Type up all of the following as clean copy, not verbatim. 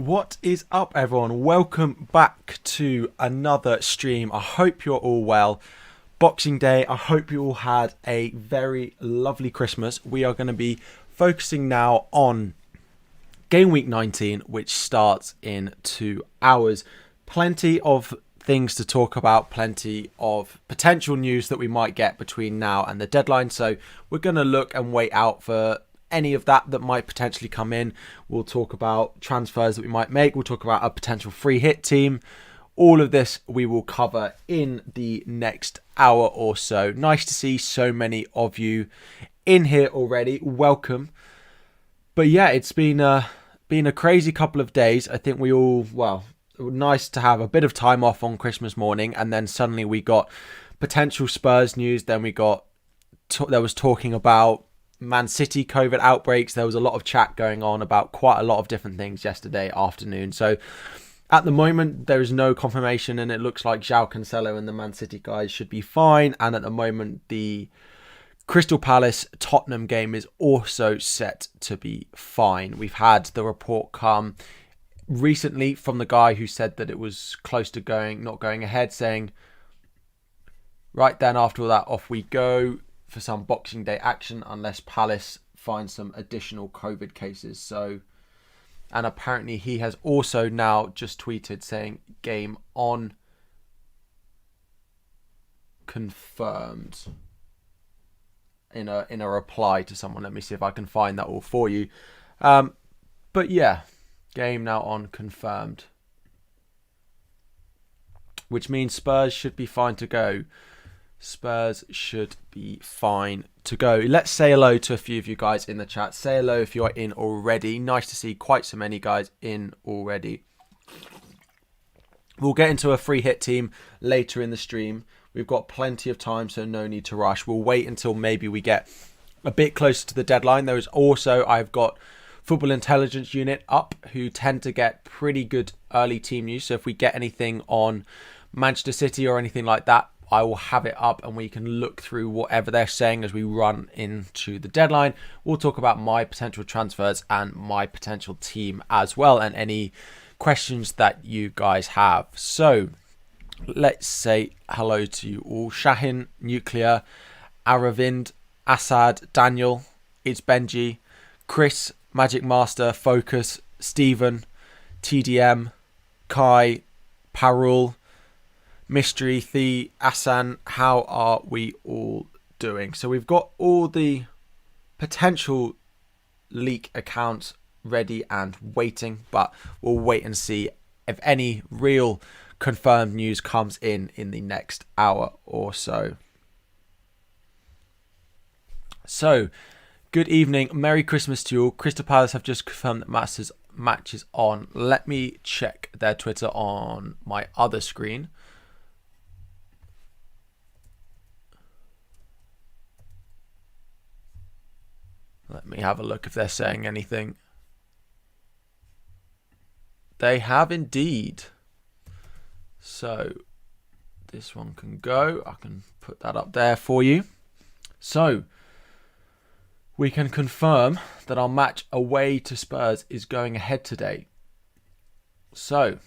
What is up, everyone? Welcome back to another stream. I hope you're all well. Boxing Day, I hope you all had a very lovely Christmas. We are going to be focusing now on Game Week 19, which starts in 2 hours. Plenty of things to talk about, plenty of potential news that we might get between now and the deadline. So we're going to look and wait out for any of that might potentially come in. We'll talk about transfers that we might make. We'll talk about a potential free hit team. All of this we will cover in the next hour or so. Nice to see so many of you in here already. Welcome. But yeah, it's been a crazy couple of days. I think we all, nice to have a bit of time off on Christmas morning, and then suddenly we got potential Spurs news. Then we got there was talking about Man City COVID outbreaks. There was a lot of chat going on about quite a lot of different things yesterday afternoon. So at the moment, there is no confirmation, and it looks like João Cancelo and the Man City guys should be fine. And at the moment, the Crystal Palace Tottenham game is also set to be fine. We've had the report come recently from the guy who said that it was close to not going ahead, saying, right then after all that, off we go for some Boxing Day action unless Palace finds some additional COVID cases. So, and apparently he has also now just tweeted saying game on confirmed in a reply to someone. Let me see if I can find that all for you. But yeah, game now on confirmed, which means Spurs should be fine to go. Spurs should be fine to go. Let's say hello to a few of you guys in the chat. Say hello if you are in already. Nice to see quite so many guys in already. We'll get into a free hit team later in the stream. We've got plenty of time, so no need to rush. We'll wait until maybe we get a bit closer to the deadline. There is also, I've got Football Intelligence Unit up, who tend to get pretty good early team news. So if we get anything on Manchester City or anything like that, I will have it up and we can look through whatever they're saying as we run into the deadline. We'll talk about my potential transfers and my potential team as well, and any questions that you guys have. So let's say hello to you all. Shahin, Nuclear, Aravind, Assad, Daniel, it's Benji, Chris, Magic Master, Focus, Stephen, TDM, Kai, Parul, Mystery, The, Asan. How are we all doing? So we've got all the potential leak accounts ready and waiting, but we'll wait and see if any real confirmed news comes in the next hour or so. So, good evening. Merry Christmas to you all. Crystal Palace have just confirmed that match is on. Let me check their Twitter on my other screen. Let me have a look if they're saying anything. They have indeed. So this one can go. I can put that up there for you. So we can confirm that our match away to Spurs is going ahead today. So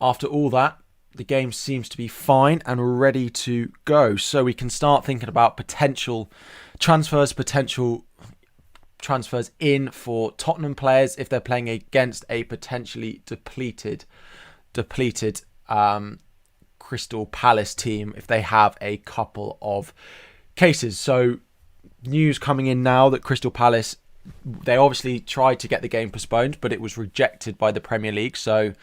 after all that, the game seems to be fine and ready to go. So we can start thinking about potential transfers in for Tottenham players if they're playing against a potentially depleted Crystal Palace team, if they have a couple of cases. So news coming in now that Crystal Palace, they obviously tried to get the game postponed, but it was rejected by the Premier League. So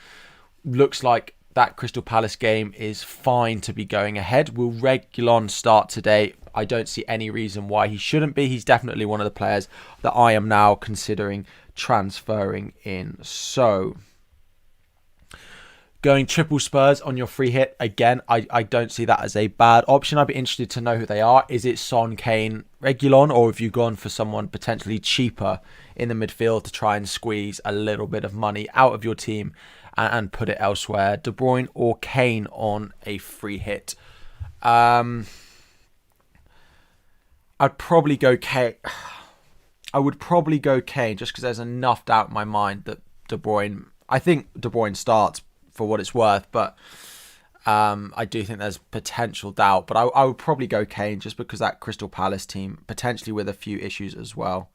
looks like that Crystal Palace game is fine to be going ahead. Will Reguilon start today? I don't see any reason why he shouldn't be. He's definitely one of the players that I am now considering transferring in. So going triple Spurs on your free hit, again, I don't see that as a bad option. I'd be interested to know who they are. Is it Son, Kane, Reguilon, or have you gone for someone potentially cheaper in the midfield to try and squeeze a little bit of money out of your team and put it elsewhere? De Bruyne or Kane on a free hit? I'd probably go Kane. I would probably go Kane just because there's enough doubt in my mind that De Bruyne. I think De Bruyne starts for what it's worth, but I do think there's potential doubt. But I would probably go Kane just because that Crystal Palace team, potentially with a few issues as well.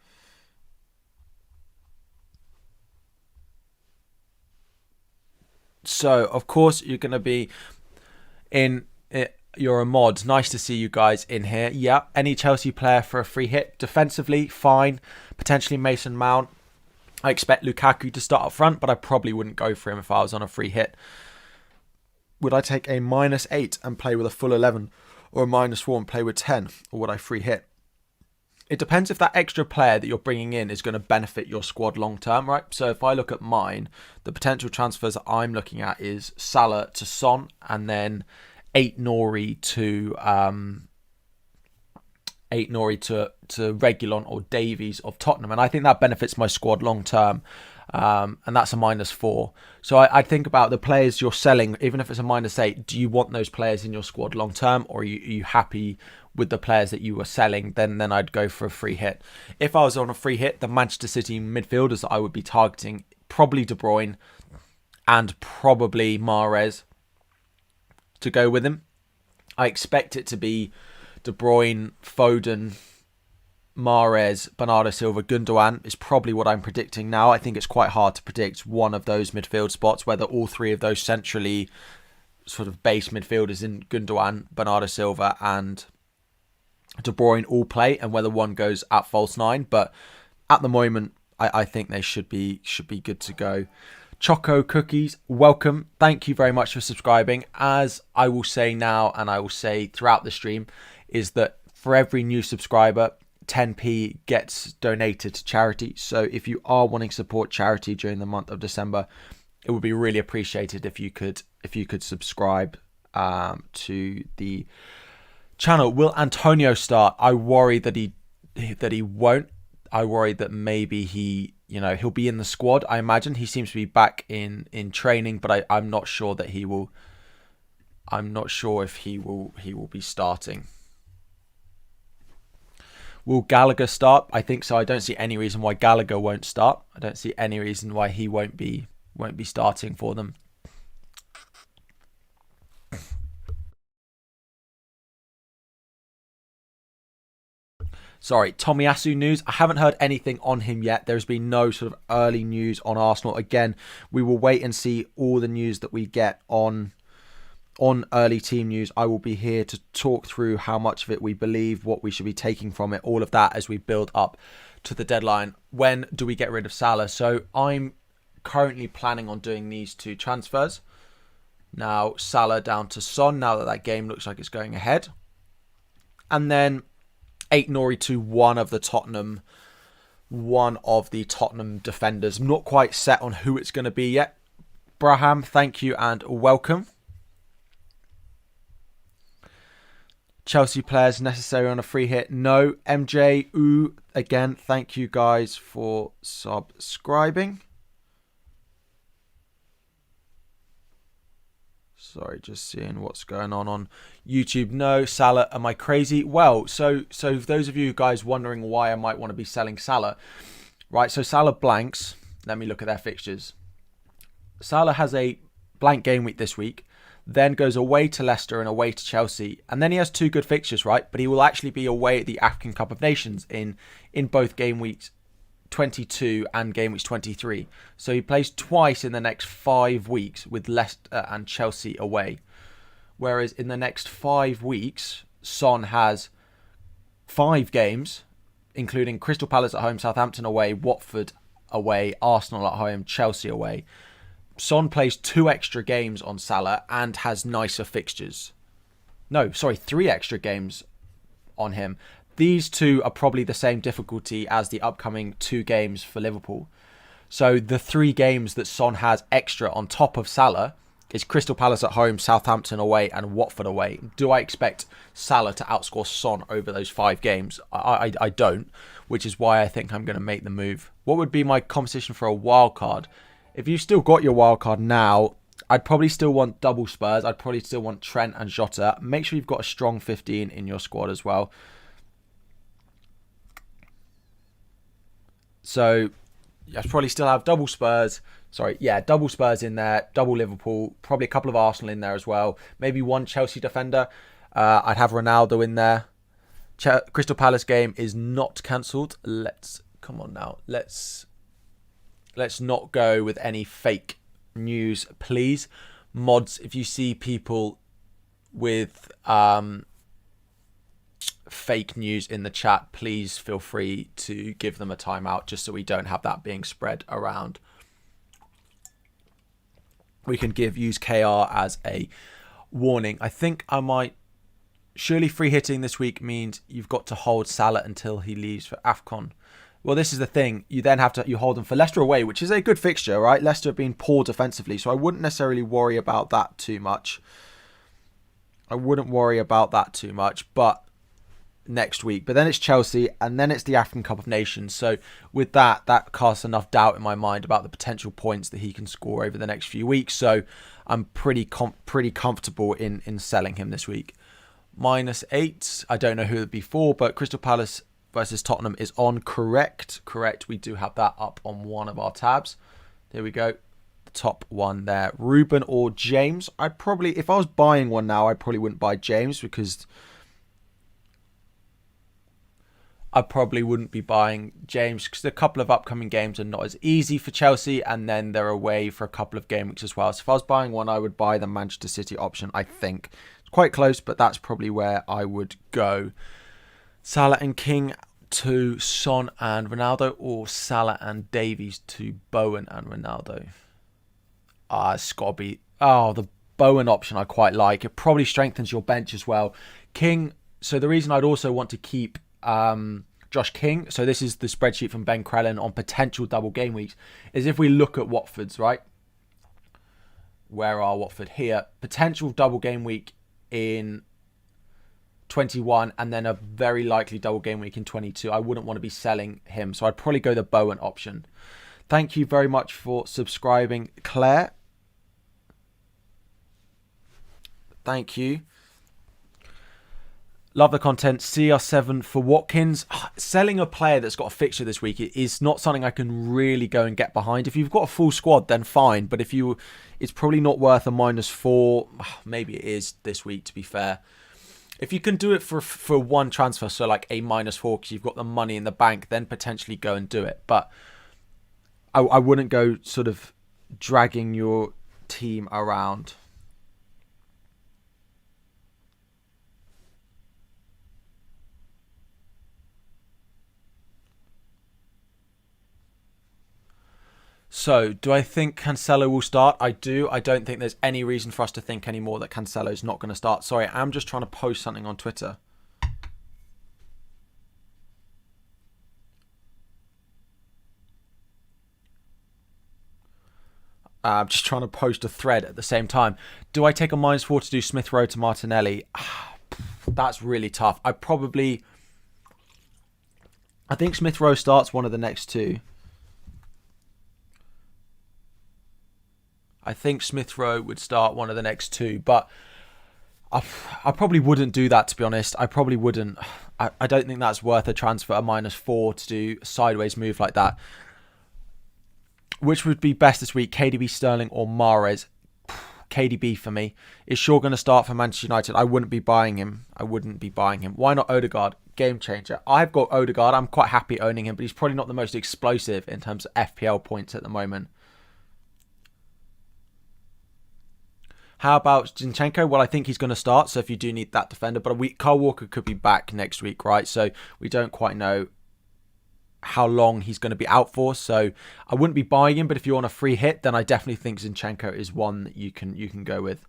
So, of course, you're going to be in it. You're a mod. Nice to see you guys in here. Yeah, any Chelsea player for a free hit. Defensively, fine. Potentially Mason Mount. I expect Lukaku to start up front, but I probably wouldn't go for him if I was on a free hit. Would I take a -8 and play with a full 11, or a -4 and play with 10, or would I free hit? It depends if that extra player that you're bringing in is going to benefit your squad long term, right? So if I look at mine, the potential transfers that I'm looking at is Salah to Son, and then 8 Nori to Reguilon or Davies of Tottenham, and I think that benefits my squad long term. And that's a -4. So I think about the players you're selling, even if it's a -8, do you want those players in your squad long term, or are you happy with the players that you were selling? Then I'd go for a free hit. If I was on a free hit, the Manchester City midfielders that I would be targeting, probably De Bruyne and probably Mahrez to go with him. I expect it to be De Bruyne, Foden, Mahrez, Bernardo Silva, Gundogan is probably what I'm predicting now. I think it's quite hard to predict one of those midfield spots, whether all three of those centrally sort of base midfielders in Gundogan, Bernardo Silva and De Bruyne all play, and whether one goes at false 9. But at the moment, I think they should be good to go. Choco Cookies, welcome. Thank you very much for subscribing. As I will say now, and I will say throughout the stream, is that for every new subscriber, 10p gets donated to charity. So if you are wanting to support charity during the month of December, it would be really appreciated if you could subscribe to the channel. Will Antonio start? I worry that he won't. I worry that maybe he'll be in the squad. I imagine he seems to be back in training, but I'm not sure that he will. I'm not sure if he will be starting. Will Gallagher start? I think so. I don't see any reason why Gallagher won't start. I don't see any reason why he won't be starting for them. Sorry, Tomiyasu news. I haven't heard anything on him yet. There's been no sort of early news on Arsenal. Again, we will wait and see all the news that we get on early team news. I will be here to talk through how much of it we believe, what we should be taking from it, all of that as we build up to the deadline. When do we get rid of Salah? So I'm currently planning on doing these 2 transfers. Now Salah down to Son, now that game looks like it's going ahead. And then 8 Nori to one of the Tottenham defenders. I'm not quite set on who it's going to be yet. Braham, thank you and welcome. Chelsea players necessary on a free hit? No. MJ, ooh, again, thank you guys for subscribing. Sorry, just seeing what's going on YouTube. No. Salah, am I crazy? Well, so those of you guys wondering why I might want to be selling Salah, right? So Salah blanks. Let me look at their fixtures. Salah has a blank game week this week, then goes away to Leicester and away to Chelsea, and then he has 2 good fixtures, right? But he will actually be away at the African Cup of Nations in both game weeks 22 and game weeks 23. So he plays twice in the next 5 weeks with Leicester and Chelsea away. Whereas in the next 5 weeks, Son has 5 games, including Crystal Palace at home, Southampton away, Watford away, Arsenal at home, Chelsea away. Son plays 2 extra games on Salah and has nicer fixtures. No, sorry, 3 extra games on him. These 2 are probably the same difficulty as the upcoming 2 games for Liverpool. So the 3 games that Son has extra on top of Salah is Crystal Palace at home, Southampton away and Watford away. Do I expect Salah to outscore Son over those 5 games? I don't, which is why I think I'm going to make the move. What would be my competition for a wild card? If you've still got your wild card now, I'd probably still want double Spurs. I'd probably still want Trent and Jota. Make sure you've got a strong 15 in your squad as well. So I probably still have double Spurs. Sorry, yeah, double Spurs in there, double Liverpool, probably a couple of Arsenal in there as well. Maybe one Chelsea defender. I'd have Ronaldo in there. Crystal Palace game is not cancelled. Come on now. Let's not go with any fake news, please. Mods, if you see people with fake news in the chat, please feel free to give them a timeout just so we don't have that being spread around. We can use KR as a warning. I think I might. Surely free hitting this week means you've got to hold Salah until he leaves for AFCON. Well, this is the thing. You then have to hold them for Leicester away, which is a good fixture, right? Leicester have been poor defensively, so I wouldn't necessarily worry about that too much. But next week. But then it's Chelsea, and then it's the African Cup of Nations. So with that casts enough doubt in my mind about the potential points that he can score over the next few weeks. So I'm pretty comfortable in selling him this week. -8. I don't know who it would be for, but Crystal Palace versus Tottenham is on. Correct. We do have that up on one of our tabs. There we go. The top one there. Ruben or James. If I was buying one now, I probably wouldn't buy James because I probably wouldn't be buying James because a couple of upcoming games are not as easy for Chelsea, and then they're away for a couple of game weeks as well. So if I was buying one, I would buy the Manchester City option, I think. It's quite close, but that's probably where I would go. Salah and King to Son and Ronaldo, or Salah and Davies to Bowen and Ronaldo? It's got to be... the Bowen option I quite like. It probably strengthens your bench as well. King... So the reason I'd also want to keep Josh King, so this is the spreadsheet from Ben Crellin on potential double game weeks, is if we look at Watford's, right? Where are Watford? Here. Potential double game week in 21 and then a very likely double game week in 22. I wouldn't want to be selling him, so I'd probably go the Bowen option. Thank you very much for subscribing, Claire. Thank you. Love the content. CR7 for Watkins. Selling a player that's got a fixture this week is not something I can really go and get behind. If you've got a full squad, then fine. But it's probably not worth a -4. Maybe it is this week, to be fair. If you can do it for one transfer, so like a -4 because you've got the money in the bank, then potentially go and do it. But I wouldn't go sort of dragging your team around. So, do I think Cancelo will start? I do. I don't think there's any reason for us to think anymore that Cancelo's not going to start. Sorry, I'm just trying to post something on Twitter. I'm just trying to post a thread at the same time. Do I take a -4 to do Smith Rowe to Martinelli? That's really tough. I think Smith Rowe starts one of the next two. I think Smith Rowe would start one of the next two, but I probably wouldn't do that, to be honest. I probably wouldn't. I don't think that's worth a transfer, a -4 to do a sideways move like that. Which would be best this week, KDB, Sterling or Mahrez? KDB for me. Is Shaw going to start for Manchester United? I wouldn't be buying him. Why not Odegaard? Game changer. I've got Odegaard. I'm quite happy owning him, but he's probably not the most explosive in terms of FPL points at the moment. How about Zinchenko? Well, I think he's going to start, so if you do need that defender. But Kyle Walker could be back next week, right? So we don't quite know how long he's going to be out for. So I wouldn't be buying him, but if you're on a free hit, then I definitely think Zinchenko is one that you can go with.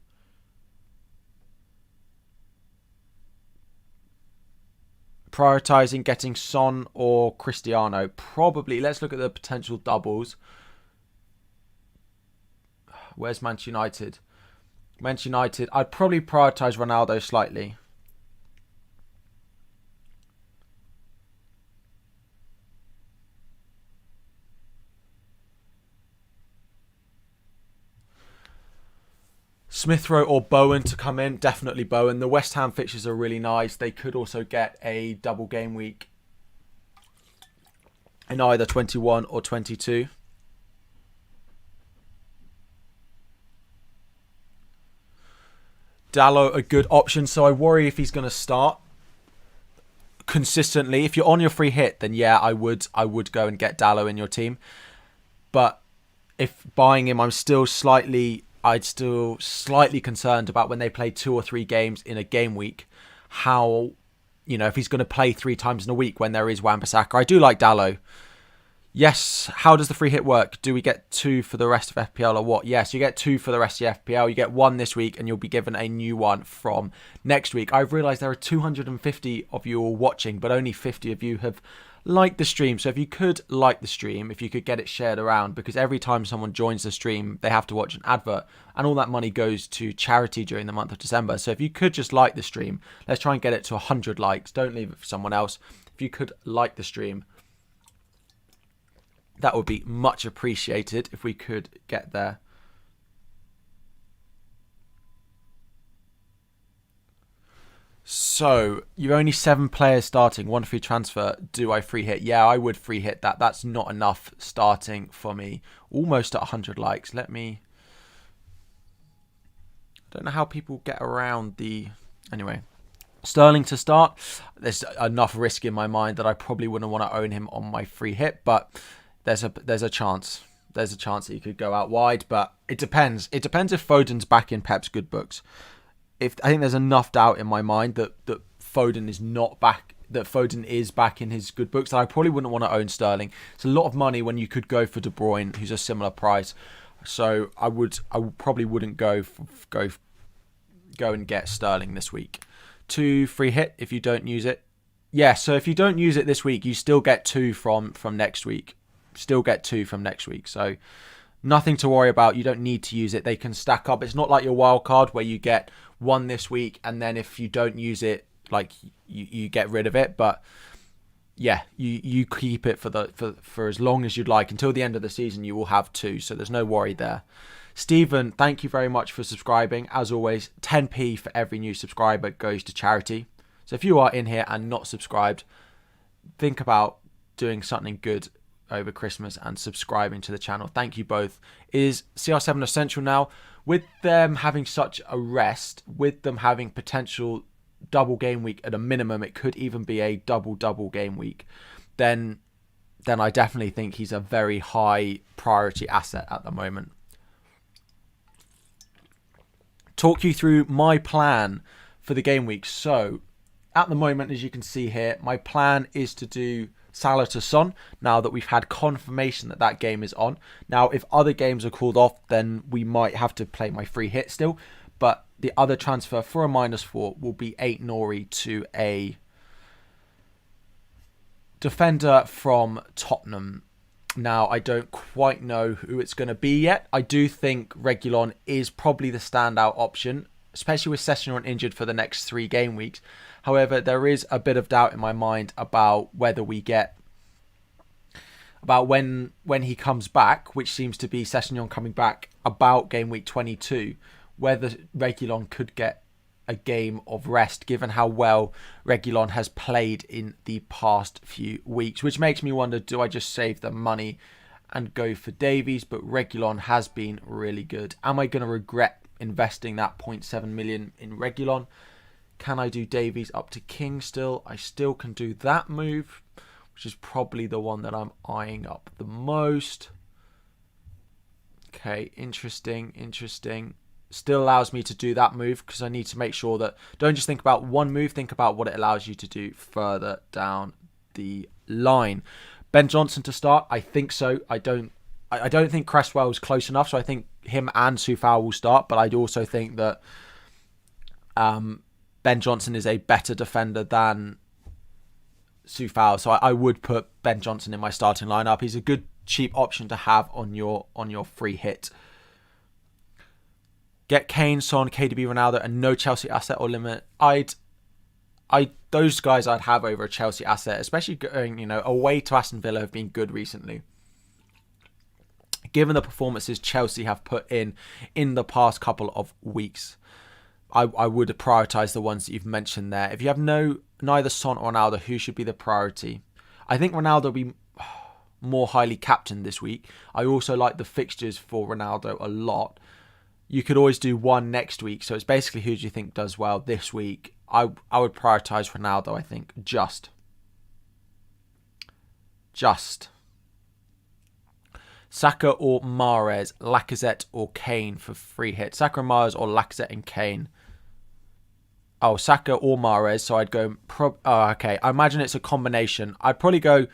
Prioritising getting Son or Cristiano? Probably. Let's look at the potential doubles. Where's Manchester United? Manchester United, I'd probably prioritise Ronaldo slightly. Smith Rowe or Bowen to come in? Definitely Bowen. The West Ham fixtures are really nice. They could also get a double game week in either 21 or 22. Dallo, a good option, so I worry if he's going to start consistently. If you're on your free hit, then yeah, I would go and get Dallo in your team. But if buying him, I'm still slightly concerned about when they play 2 or 3 games in a game week, how, if he's going to play 3 times in a week when there is Wan-Bissaka. I do like Dallo. Yes, how does the free hit work? Do we get 2 for the rest of FPL or what? Yes, you get 2 for the rest of the FPL. You get 1 this week and you'll be given a new one from next week. I've realised there are 250 of you all watching, but only 50 of you have liked the stream. So if you could like the stream, if you could get it shared around, because every time someone joins the stream, they have to watch an advert and all that money goes to charity during the month of December. So if you could just like the stream, let's try and get it to 100 likes. Don't leave it for someone else. If you could like the stream, that would be much appreciated if we could get there. So, you're only 7 players starting, 1 free transfer. Do I free hit? Yeah, I would free hit that. That's not enough starting for me. Almost at 100 likes. I don't know how people get around the... Anyway. Sterling to start. There's enough risk in my mind that I probably wouldn't want to own him on my free hit, but... There's a chance. There's a chance that he could go out wide, but it depends. It depends if Foden's back in Pep's good books. I think there's enough doubt in my mind that Foden is not back, that Foden is back in his good books, that I probably wouldn't want to own Sterling. It's a lot of money when you could go for De Bruyne, who's a similar price. So I probably wouldn't go and get Sterling this week. 2 free hit if you don't use it. Yeah, so if you don't use it this week, you still get 2 from next week. Still get 2 from next week, so nothing to worry about. You don't need to use it. They can stack up. It's not like your wild card where you get 1 this week and then if you don't use it, like you get rid of it. But yeah, you keep it for as long as you'd like. Until the end of the season you will have 2, so there's no worry there. Stephen, thank you very much for subscribing. As always, 10p for every new subscriber goes to charity. So if you are in here and not subscribed, think about doing something good over Christmas and subscribing to the channel. Thank you both. Is CR7 essential now? With them having such a rest, with them having potential double game week at a minimum, it could even be a double game week, then I definitely think he's a very high priority asset at the moment. Talk you through my plan for the game week. So at the moment, as you can see here, my plan is to do Salah to Son, now that we've had confirmation that game is on. Now, if other games are called off, then we might have to play my free hit still. But the other transfer for a -4 will be 8 Nori to a defender from Tottenham. Now, I don't quite know who it's going to be yet. I do think Reguilon is probably the standout option, especially with Sessegnon injured for the next 3 game weeks. However, there is a bit of doubt in my mind about whether we get... about when he comes back, which seems to be Sessegnon coming back about game week 22, whether Reguilon could get a game of rest, given how well Reguilon has played in the past few weeks, which makes me wonder, do I just save the money and go for Davies? But Reguilon has been really good. Am I going to regret investing that 0.7 million in Reguilon? Can I do Davies up to King still? I still can do that move, which is probably the one that I'm eyeing up the most. Okay, interesting. Still allows me to do that move because I need to make sure that... Don't just think about one move, think about what it allows you to do further down the line. Ben Johnson to start? I think so. I don't think Cresswell is close enough, so I think him and Soufal will start, but I also think that... Ben Johnson is a better defender than Soufal, so I would put Ben Johnson in my starting lineup. He's a good cheap option to have on your free hit. Get Kane, Son, KDB, Ronaldo, and no Chelsea asset or limit. Those guys I'd have over a Chelsea asset, especially going away to Aston Villa have been good recently. Given the performances Chelsea have put in the past couple of weeks, I would prioritise the ones that you've mentioned there. If you have neither Son or Ronaldo, who should be the priority? I think Ronaldo will be... more highly captained this week. I also like the fixtures for Ronaldo a lot. You could always do one next week. So it's basically who do you think does well this week. I would prioritise Ronaldo, I think. Just. Saka or Mahrez, Lacazette or Kane for free hit. Saka and Mahrez or Lacazette and Kane. Oh, Saka or Mahrez. So I'd go... okay. I imagine it's a combination. I'd probably go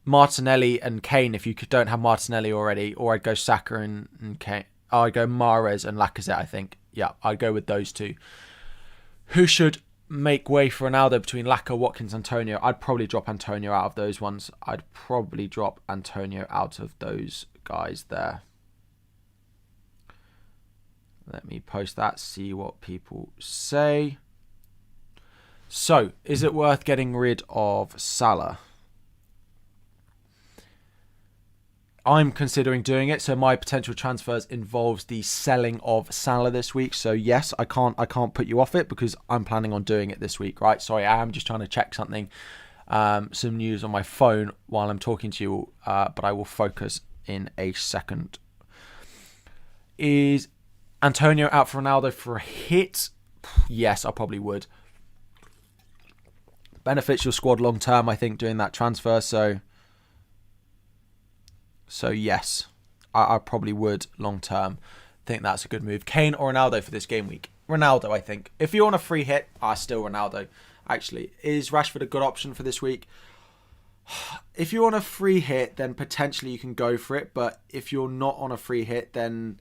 Martinelli and Kane if you don't have Martinelli already. Or I'd go Saka and Kane. Oh, I'd go Mahrez and Lacazette, I think. Yeah, I'd go with those two. Who should make way for Ronaldo between Laka, Watkins, Antonio? I'd probably drop Antonio out of those ones. I'd probably drop Antonio out of those guys there. Let me post that, see what people say. So, is it worth getting rid of Salah? I'm considering doing it. So my potential transfers involves the selling of Salah this week. So yes, I can't put you off it because I'm planning on doing it this week, right? Sorry, I am just trying to check something, some news on my phone while I'm talking to you, but I will focus in a second. Is Antonio out for Ronaldo for a hit? Yes, I probably would. Benefits your squad long term, I think, doing that transfer. So yes, I probably would long term. Think that's a good move. Kane or Ronaldo for this game week? Ronaldo, I think. If you're on a free hit, still Ronaldo. Actually, is Rashford a good option for this week? If you're on a free hit, then potentially you can go for it. But if you're not on a free hit, then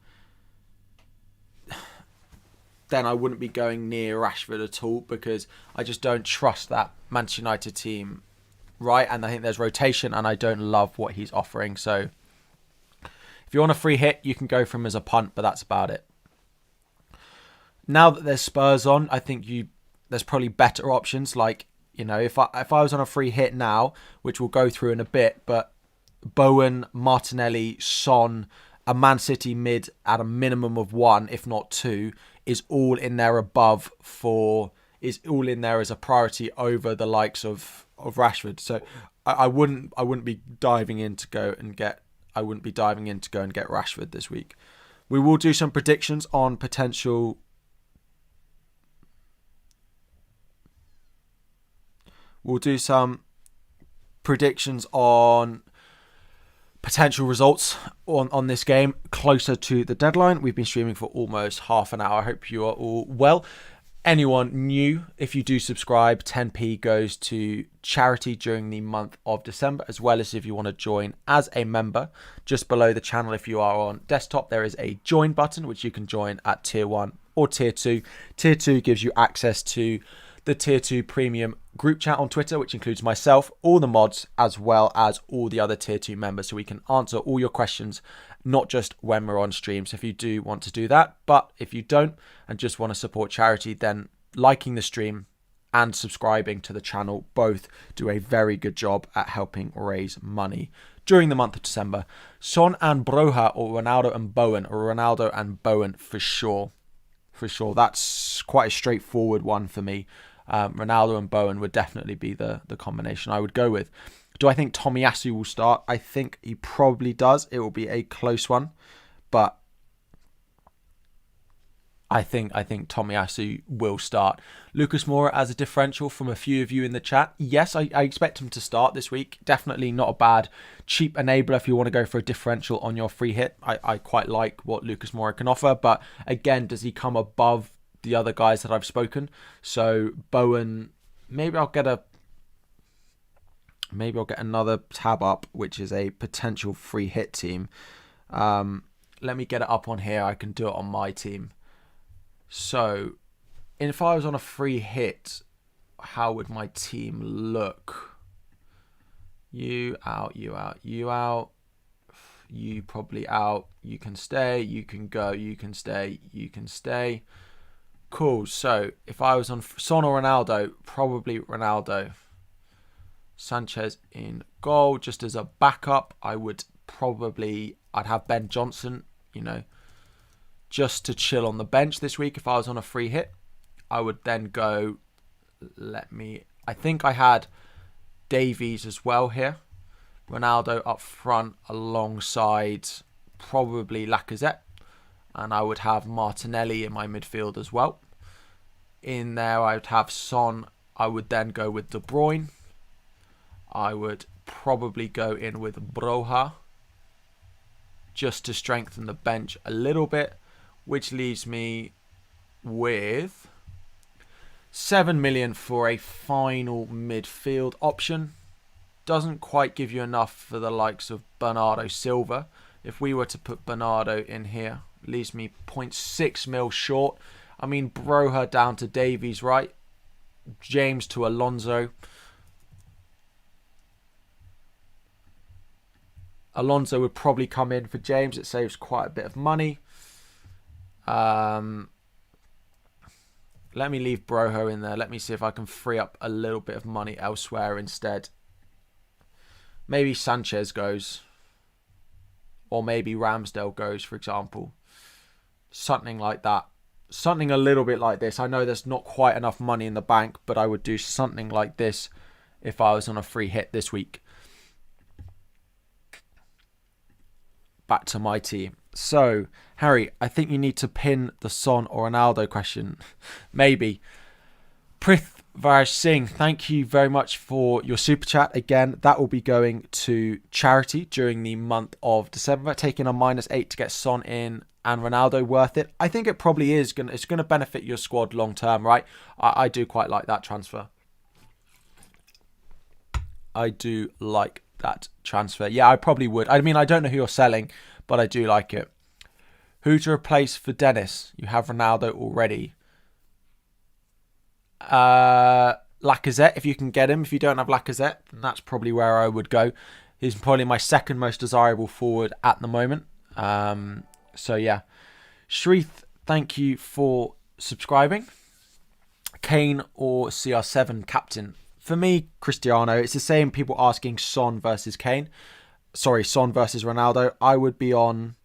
I wouldn't be going near Rashford at all because I just don't trust that Manchester United team, right? And I think there's rotation and I don't love what he's offering. So if you're on a free hit, you can go for him as a punt, but that's about it. Now that there's Spurs on, I think there's probably better options. Like, if I was on a free hit now, which we'll go through in a bit, but Bowen, Martinelli, Son, a Man City mid at a minimum of 1, if not 2, is all in there is all in there as a priority over the likes of Rashford. So I wouldn't be diving in to go and get Rashford this week. We will do some predictions on potential. We'll do some predictions on potential results on this game closer to the deadline. We've been streaming for almost half an hour. I hope you are all well. Anyone new, if you do subscribe, 10p goes to charity during the month of December, as well as if you want to join as a member. Just below the channel, if you are on desktop, there is a join button, which you can join at tier 1 or tier 2. Tier 2 gives you access to the tier 2 premium group chat on Twitter, which includes myself, all the mods, as well as all the other tier 2 members, so we can answer all your questions, not just when we're on stream. So if you do want to do that, but if you don't and just want to support charity, then liking the stream and subscribing to the channel both do a very good job at helping raise money during the month of December. Son and Broja or Ronaldo and Bowen, or Ronaldo and Bowen for sure. That's quite a straightforward one for me. Ronaldo and Bowen would definitely be the combination I would go with. Do I think Tomiyasu will start? I think he probably does. It will be a close one, but I think Tomiyasu will start. Lucas Moura as a differential from a few of you in the chat. Yes, I expect him to start this week. Definitely not a bad cheap enabler if you want to go for a differential on your free hit. I quite like what Lucas Moura can offer, but again, does he come above the other guys that I've spoken? So Bowen, maybe I'll get another tab up, which is a potential free hit team. Let me get it up on here. I can do it on my team. So if I was on a free hit, how would my team look? You out, you out, you out. You probably out. You can stay. You can go. You can stay. You can stay. Cool. So if I was on Son or Ronaldo, probably Ronaldo. Sanchez in goal. Just as a backup, I'd have Ben Johnson, just to chill on the bench this week. If I was on a free hit, I would then go, I think I had Davies as well here. Ronaldo up front alongside probably Lacazette. And I would have Martinelli in my midfield as well. In there, I would have Son. I would then go with De Bruyne. I would probably go in with Broja just to strengthen the bench a little bit, which leaves me with 7 million for a final midfield option. Doesn't quite give you enough for the likes of Bernardo Silva. If we were to put Bernardo in here, leaves me 0.6 mil short. I mean, Broja down to Davies, right? James to Alonso. Alonso would probably come in for James. It saves quite a bit of money. Let me leave Broja in there. Let me see if I can free up a little bit of money elsewhere instead. Maybe Sanchez goes. Or maybe Ramsdale goes, for example. Something like that. Something a little bit like this. I know there's not quite enough money in the bank, but I would do something like this if I was on a free hit this week. Back to my team. So, Harry, I think you need to pin the Son or Ronaldo question. Maybe. Prithviraj Singh, thank you very much for your super chat. Again, that will be going to charity during the month of December. Taking a -8 to get Son in and Ronaldo, worth it? I think it probably is. It's going to benefit your squad long term, right? I do quite like that transfer. I do like that transfer. Yeah, I probably would. I mean, I don't know who you're selling, but I do like it. Who to replace for Dennis? You have Ronaldo already. Lacazette, if you can get him. If you don't have Lacazette, then that's probably where I would go. He's probably my second most desirable forward at the moment. So yeah. Shreth, thank you for subscribing. Kane or CR7 captain? For me, Cristiano. It's the same people asking Son versus Kane. Sorry, Son versus Ronaldo. I would be on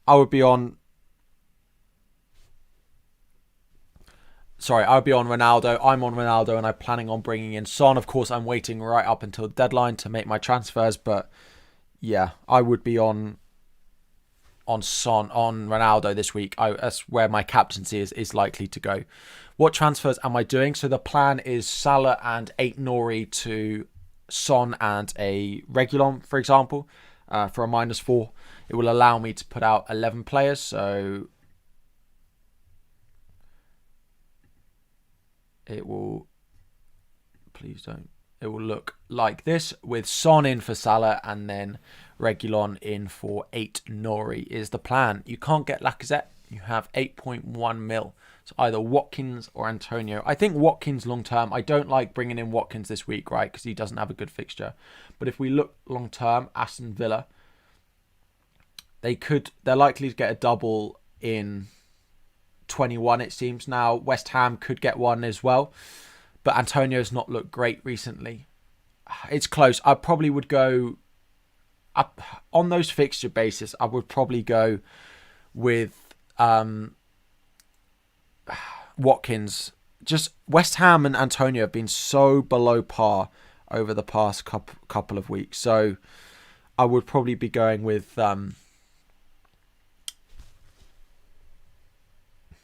Ronaldo. I'm on Ronaldo and I'm planning on bringing in Son. Of course, I'm waiting right up until the deadline to make my transfers. But yeah, I would be on Ronaldo this week. That's where my captaincy is likely to go. What transfers am I doing? So the plan is Salah and 8 Nori to Son and a Reguilon, for example, for a -4. It will allow me to put out 11 players. So it will, please don't. It will look like this with Son in for Salah and then Reguilon in for 8 Nori is the plan. You can't get Lacazette. You have 8.1 mil. So either Watkins or Antonio. I think Watkins long term. I don't like bringing in Watkins this week, right? Because he doesn't have a good fixture. But if we look long term, Aston Villa, they're likely to get a double in 21, it seems. Now, West Ham could get one as well. But Antonio's not looked great recently. It's close. I probably would go up on those fixture basis. I would probably go with Watkins. Just West Ham and Antonio have been so below par over the past couple of weeks. So I would probably be going with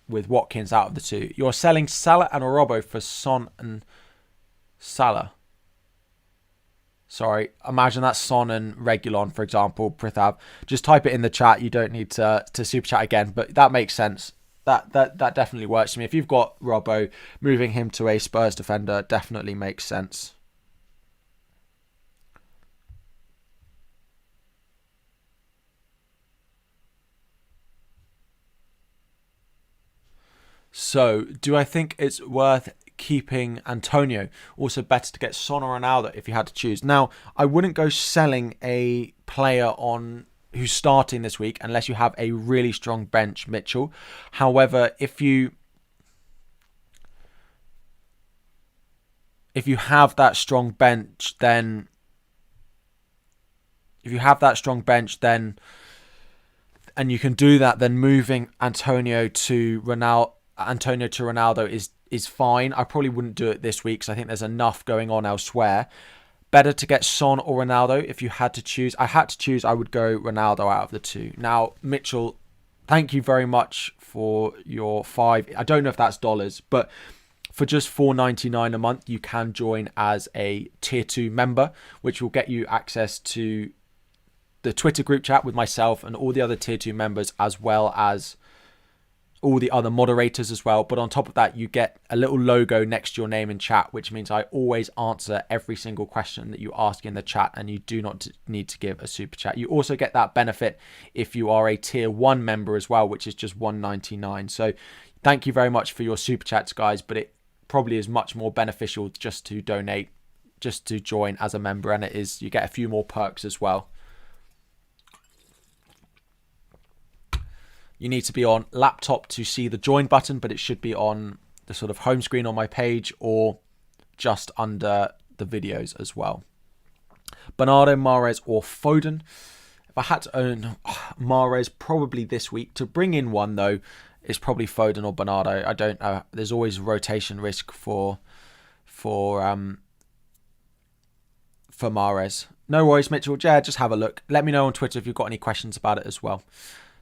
Watkins out of the two. You're selling Salah and Robbo for Son and Salah. Sorry, imagine that's Son and Reguilon, for example, Prithab. Just type it in the chat. You don't need to super chat again, but that makes sense. That definitely works for me. If you've got Robbo, moving him to a Spurs defender definitely makes sense. So, do I think it's worth keeping Antonio? Also better to get Son or Ronaldo if you had to choose. Now, I wouldn't go selling a player who's starting this week unless you have a really strong bench, Mitchell. However, if you have that strong bench, then and you can do that, then moving Antonio to Ronaldo is fine. I probably wouldn't do it this week because I think there's enough going on elsewhere. Better to get Son or Ronaldo if you had to choose. I had to choose, I would go Ronaldo out of the two. Now, Mitchell, thank you very much for your 5. I don't know if that's dollars, but for just $4.99 a month, you can join as a tier 2 member, which will get you access to the Twitter group chat with myself and all the other tier 2 members, as well as all the other moderators as well. But on top of that, you get a little logo next to your name in chat, which means I always answer every single question that you ask in the chat, and you do not need to give a super chat. You also get that benefit if you are a tier 1 member as well, which is just $1.99. So thank you very much for your super chats, guys, but it probably is much more beneficial just to donate, just to join as a member, and you get a few more perks as well. You need to be on laptop to see the join button, but it should be on the sort of home screen on my page or just under the videos as well. Bernardo, Mahrez or Foden. If I had to own Mahrez probably this week, to bring in one though, it's probably Foden or Bernardo. I don't know. There's always rotation risk for Mahrez. No worries, Mitchell. Yeah, just have a look. Let me know on Twitter if you've got any questions about it as well.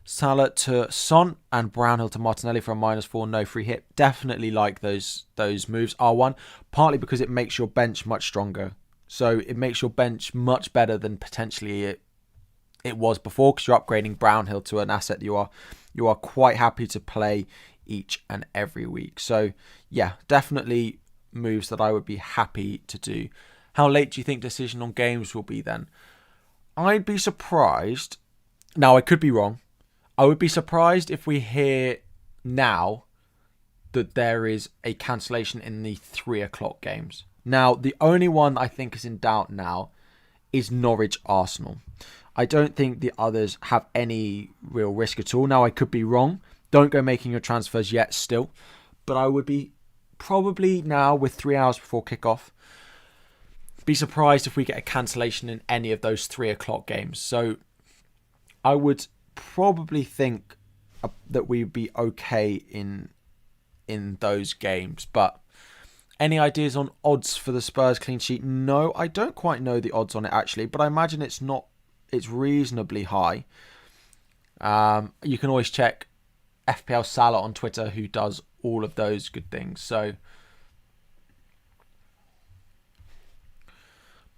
Salah to Son and Brownhill to Martinelli for a -4, no free hit. Definitely like those moves, R1, partly because it makes your bench much stronger. So it makes your bench much better than potentially it was before, because you're upgrading Brownhill to an asset you are quite happy to play each and every week. So yeah, definitely moves that I would be happy to do. How late do you think decision on games will be then? I'd be surprised. Now, I could be wrong. I would be surprised if we hear now that there is a cancellation in the 3 o'clock games. Now, the only one I think is in doubt now is Norwich Arsenal. I don't think the others have any real risk at all. Now, I could be wrong. Don't go making your transfers yet still. But I would be probably now, with 3 hours before kickoff, be surprised if we get a cancellation in any of those 3 o'clock games. So I would probably think that we'd be okay in those games. But any ideas on odds for the Spurs clean sheet? No, I don't quite know the odds on it actually, but I imagine it's reasonably high. You can always check FPL Salah on Twitter, who does all of those good things. So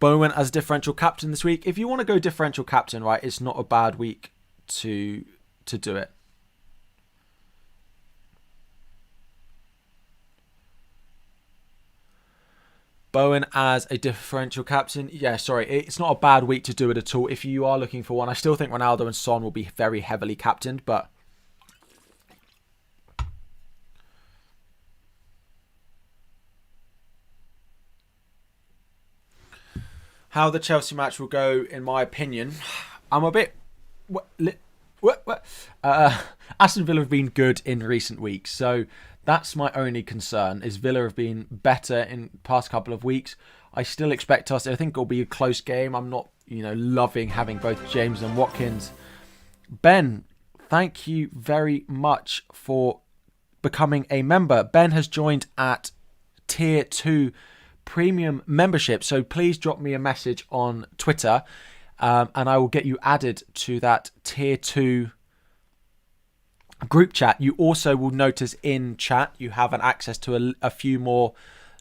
Bowen as differential captain this week. If you want to go differential captain, right, it's not a bad week to do it. Bowen as a differential captain. Yeah, sorry, it's not a bad week to do it at all. If you are looking for one, I still think Ronaldo and Son will be very heavily captained, but how the Chelsea match will go, in my opinion, I'm a bit... Aston Villa have been good in recent weeks, so that's my only concern, is Villa have been better in the past couple of weeks. I still expect us, I think it'll be a close game. I'm not, loving having both James and Watkins. Ben, thank you very much for becoming a member. Ben has joined at tier 2 premium membership, so please drop me a message on Twitter, and I will get you added to that tier 2 group chat. You also will notice in chat you have an access to a few more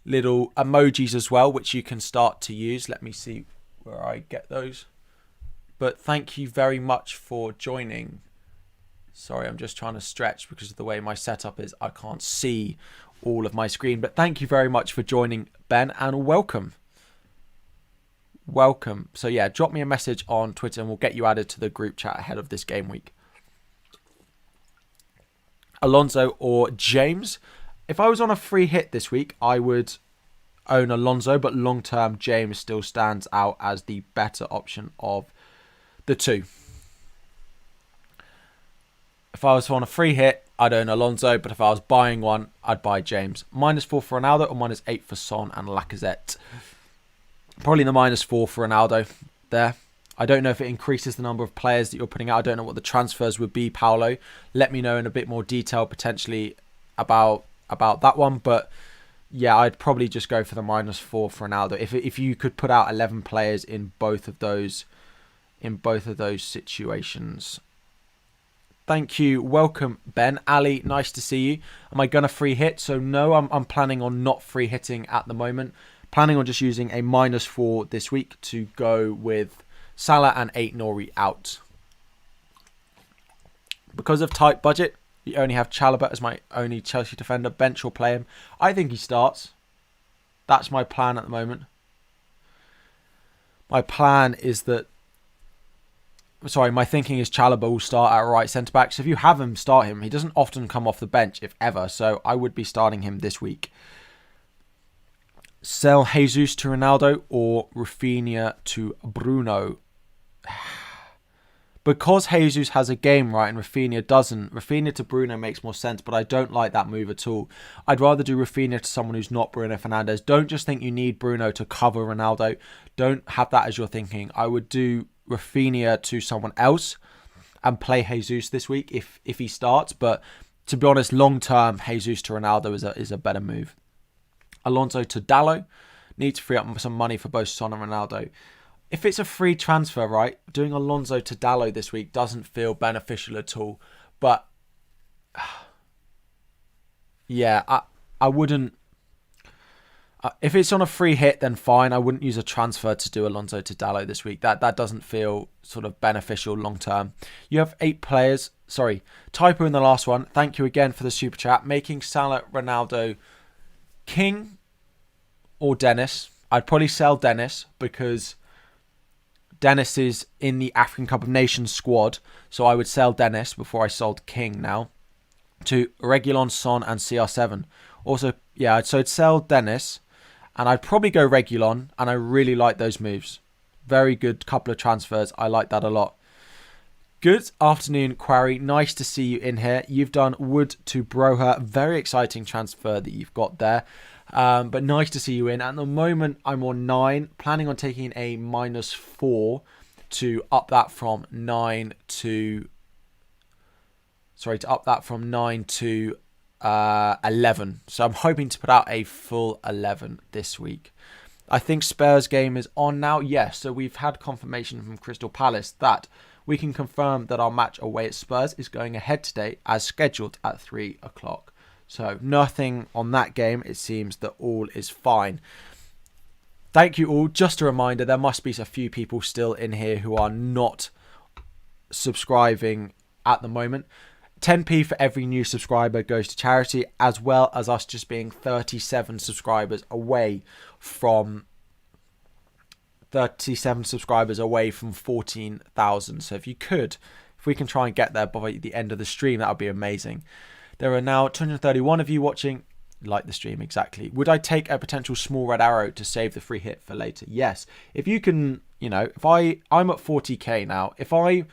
little emojis as well, which you can start to use. Let me see where I get those. But thank you very much for joining. Sorry, I'm just trying to stretch because of the way my setup is. I can't see all of my screen. But thank you very much for joining, Ben, and welcome. Welcome. So yeah, drop me a message on Twitter and we'll get you added to the group chat ahead of this game week. Alonso or James? If I was on a free hit this week, I would own Alonso, but long-term, James still stands out as the better option of the two. If I was on a free hit, I'd own Alonso, but if I was buying one, I'd buy James. -4 for Ronaldo or -8 for Son and Lacazette? Probably the -4 for Ronaldo there. I don't know if it increases the number of players that you're putting out. I don't know what the transfers would be, Paolo. Let me know in a bit more detail potentially about that one. But yeah, I'd probably just go for the -4 for Ronaldo. If you could put out 11 players in both of those situations. Thank you. Welcome, Ben. Ali, nice to see you. Am I going to free hit? So no, I'm planning on not free hitting at the moment. Planning on just using a -4 this week to go with Salah and 8 Nori out. Because of tight budget, you only have Chalobah as my only Chelsea defender. Bench or play him. I think he starts. That's my plan at the moment. My thinking is Chalobah will start at right centre-back. So if you have him, start him. He doesn't often come off the bench, if ever. So I would be starting him this week. Sell Jesus to Ronaldo or Rafinha to Bruno. Because Jesus has a game, right, and Rafinha doesn't. Rafinha to Bruno makes more sense, but I don't like that move at all. I'd rather do Rafinha to someone who's not Bruno Fernandes. Don't just think you need Bruno to cover Ronaldo. Don't have that as your thinking. I would do Rafinha to someone else and play Jesus this week if he starts. But to be honest, long term, Jesus to Ronaldo is a better move. Alonso to Dalot. Need to free up some money for both Son and Ronaldo. If it's a free transfer, right, doing Alonso to Dalot this week doesn't feel beneficial at all. But yeah, I wouldn't. If it's on a free hit, then fine. I wouldn't use a transfer to do Alonso to Dalot this week. That doesn't feel sort of beneficial long term. You have 8 players. Sorry, typo in the last one. Thank you again for the super chat. Making Salah, Ronaldo, King or Dennis. I'd probably sell Dennis because Dennis is in the African Cup of Nations squad. So I would sell Dennis before I sold King now. To Reguilon, Son and CR7. Also, yeah, so I'd sell Dennis. And I'd probably go Reguilon. And I really like those moves. Very good couple of transfers. I like that a lot. Good afternoon, Quarry. Nice to see you in here. You've done Wood to Broha. Very exciting transfer that you've got there. But nice to see you in. At the moment, I'm on 9. Planning on taking a -4 to up that from 9 to... Sorry, to up that from 9 to 11. So I'm hoping to put out a full 11 this week. I think Spurs game is on now. Yes, so we've had confirmation from Crystal Palace that we can confirm that our match away at Spurs is going ahead today as scheduled at 3 o'clock. So nothing on that game. It seems that all is fine. Thank you all. Just a reminder, there must be a few people still in here who are not subscribing at the moment. 10p for every new subscriber goes to charity, as well as us just being 37 subscribers away from 14,000. So if we can try and get there by the end of the stream, that would be amazing. There are now 231 of you watching. Like the stream, exactly. Would I take a potential small red arrow to save the free hit for later? Yes. If you can, if I'm at 40k now. If I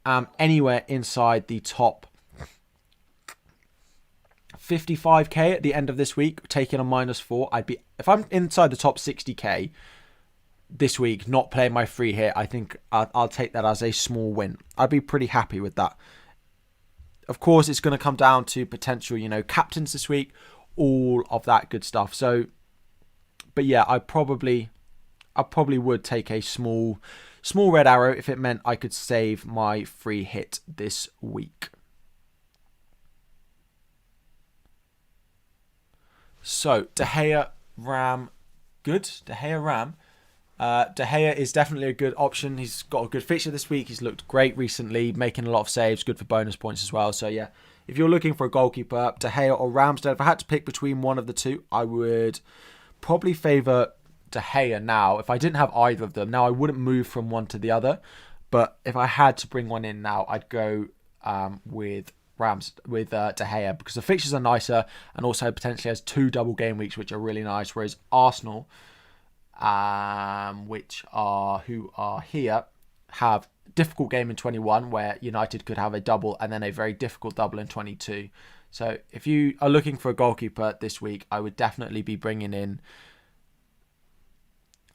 am anywhere inside the top 55k at the end of this week, taking a -4, if I'm inside the top 60k this week, not playing my free hit, I think I'll take that as a small win. I'd be pretty happy with that. Of course, it's going to come down to potential, captains this week, all of that good stuff. So, but yeah, I probably would take a small red arrow if it meant I could save my free hit this week. So, De Gea, Ram, good. De Gea, Ram. De Gea is definitely a good option. He's got a good fixture this week. He's looked great recently, making a lot of saves, good for bonus points as well. So yeah, if you're looking for a goalkeeper, De Gea or Ramsdale, if I had to pick between one of the two, I would probably favour De Gea now. If I didn't have either of them, now I wouldn't move from one to the other. But if I had to bring one in now, I'd go with De Gea because the fixtures are nicer and also potentially has 2 double game weeks, which are really nice. Whereas Arsenal, who are here, have difficult game in 21 where United could have a double and then a very difficult double in 22. So if you are looking for a goalkeeper this week, I would definitely be bringing in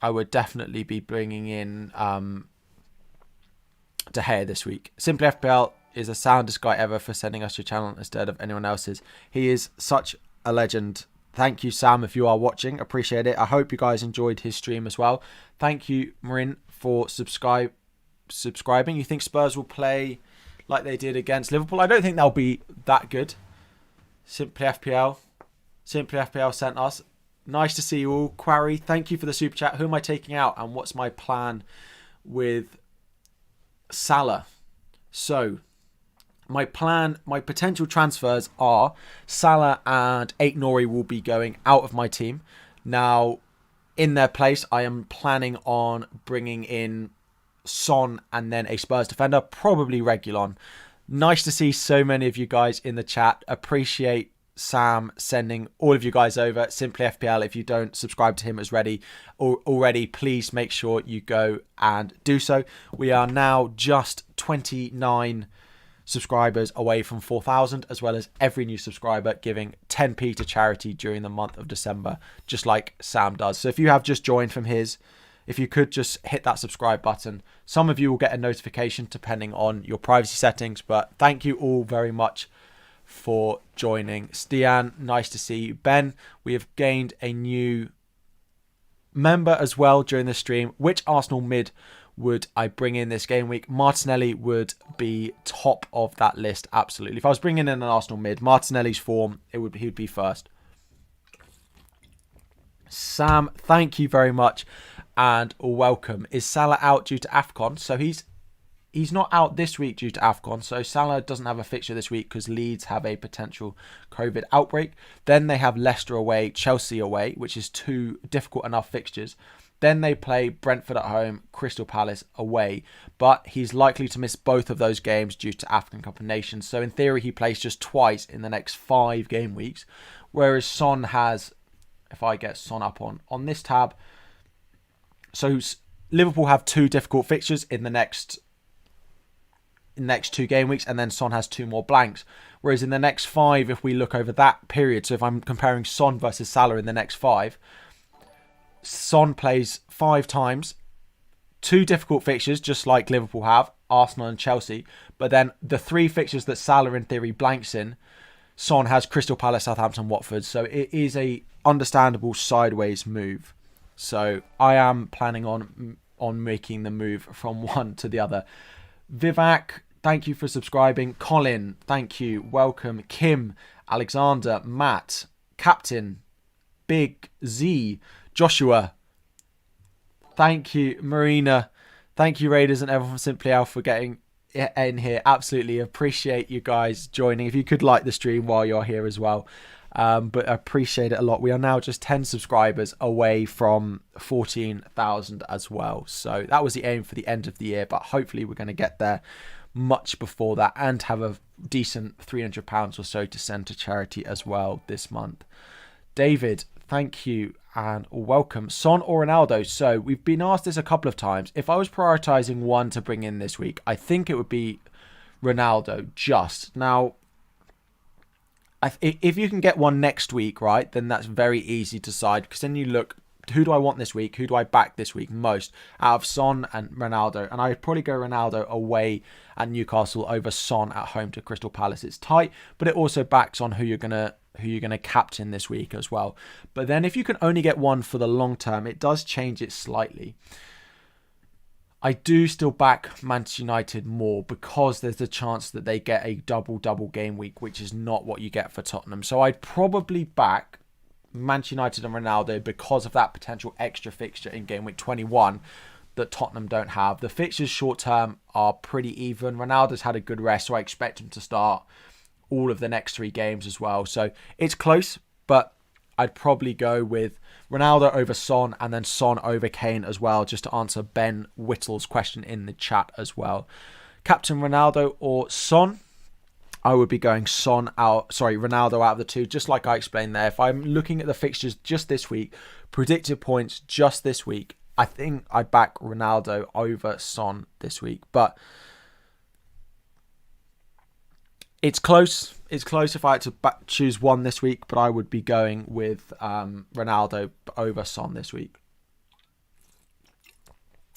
De Gea this week. Simply FPL is the soundest guy ever for sending us your channel instead of anyone else's. He is such a legend Thank you, Sam, if you are watching. Appreciate it. I hope you guys enjoyed his stream as well. Thank you, Marin, for subscribing. You think Spurs will play like they did against Liverpool? I don't think they'll be that good. Simply FPL sent us. Nice to see you all. Quarry, thank you for the super chat. Who am I taking out and what's my plan with Salah? So, my potential transfers are Salah and Aït-Nouri will be going out of my team. Now, in their place, I am planning on bringing in Son and then a Spurs defender, probably Reguilon. Nice to see so many of you guys in the chat. Appreciate Sam sending all of you guys over. Simply FPL, if you don't subscribe to him as already, please make sure you go and do so. We are now just 29 subscribers away from 4,000, as well as every new subscriber giving 10p to charity during the month of December, just like Sam does. So if you have just joined from his, if you could just hit that subscribe button. Some of you will get a notification depending on your privacy settings, but thank you all very much for joining. Stian, nice to see you. Ben, we have gained a new member as well during the stream. Which Arsenal mid would I bring in this game week? Martinelli would be top of that list, absolutely. If I was bringing in an Arsenal mid, Martinelli's form, he would be first. Sam, thank you very much and welcome. Is Salah out due to AFCON? So he's not out this week due to AFCON. So Salah doesn't have a fixture this week because Leeds have a potential COVID outbreak. Then they have Leicester away, Chelsea away, which is two difficult enough fixtures. Then they play Brentford at home, Crystal Palace away. But he's likely to miss both of those games due to African Cup of Nations. So in theory, he plays just twice in the next 5 game weeks. Whereas Son has, if I get Son up on this tab. So Liverpool have 2 difficult fixtures in the next 2 game weeks. And then Son has 2 more blanks. Whereas in the next 5, if we look over that period. So if I'm comparing Son versus Salah in the next 5. Son plays 5 times, 2 difficult fixtures, just like Liverpool have, Arsenal and Chelsea. But then the 3 fixtures that Salah in theory blanks in, Son has Crystal Palace, Southampton, Watford. So it is a understandable sideways move. So I am planning on making the move from one to the other. Vivek, thank you for subscribing. Colin, thank you. Welcome. Kim, Alexander, Matt, Captain, Big Z, Joshua, thank you. Marina, thank you, Raiders and everyone from Simply Al for getting in here. Absolutely appreciate you guys joining. If you could like the stream while you're here as well. But I appreciate it a lot. We are now just 10 subscribers away from 14,000 as well. So that was the aim for the end of the year, but hopefully we're going to get there much before that and have a decent £300 or so to send to charity as well this month. David, thank you and welcome. Son or Ronaldo? So we've been asked this a couple of times. If I was prioritising one to bring in this week, I think it would be Ronaldo just. Now, if you can get one next week, right, then that's very easy to decide. Because then you look, who do I want this week? Who do I back this week most? Out of Son and Ronaldo. And I'd probably go Ronaldo away at Newcastle over Son at home to Crystal Palace. It's tight, but it also backs on who you're going to captain this week as well. But then if you can only get one for the long term, it does change it slightly. I do still back Manchester United more because there's the chance that they get a double game week, which is not what you get for Tottenham. So I'd probably back Manchester United and Ronaldo because of that potential extra fixture in game week 21 that Tottenham don't have. The fixtures short term are pretty even. Ronaldo's had a good rest, so I expect him to start all of the next 3 games as well. So it's close, but I'd probably go with Ronaldo over Son and then Son over Kane as well, just to answer Ben Whittle's question in the chat as well. Captain Ronaldo or Son? I would be going Ronaldo out of the 2, just like I explained there. If I'm looking at the fixtures just this week, predicted points just this week, I think I'd back Ronaldo over Son this week. But it's close. It's close if I had to choose one this week, but I would be going with Ronaldo over Son this week.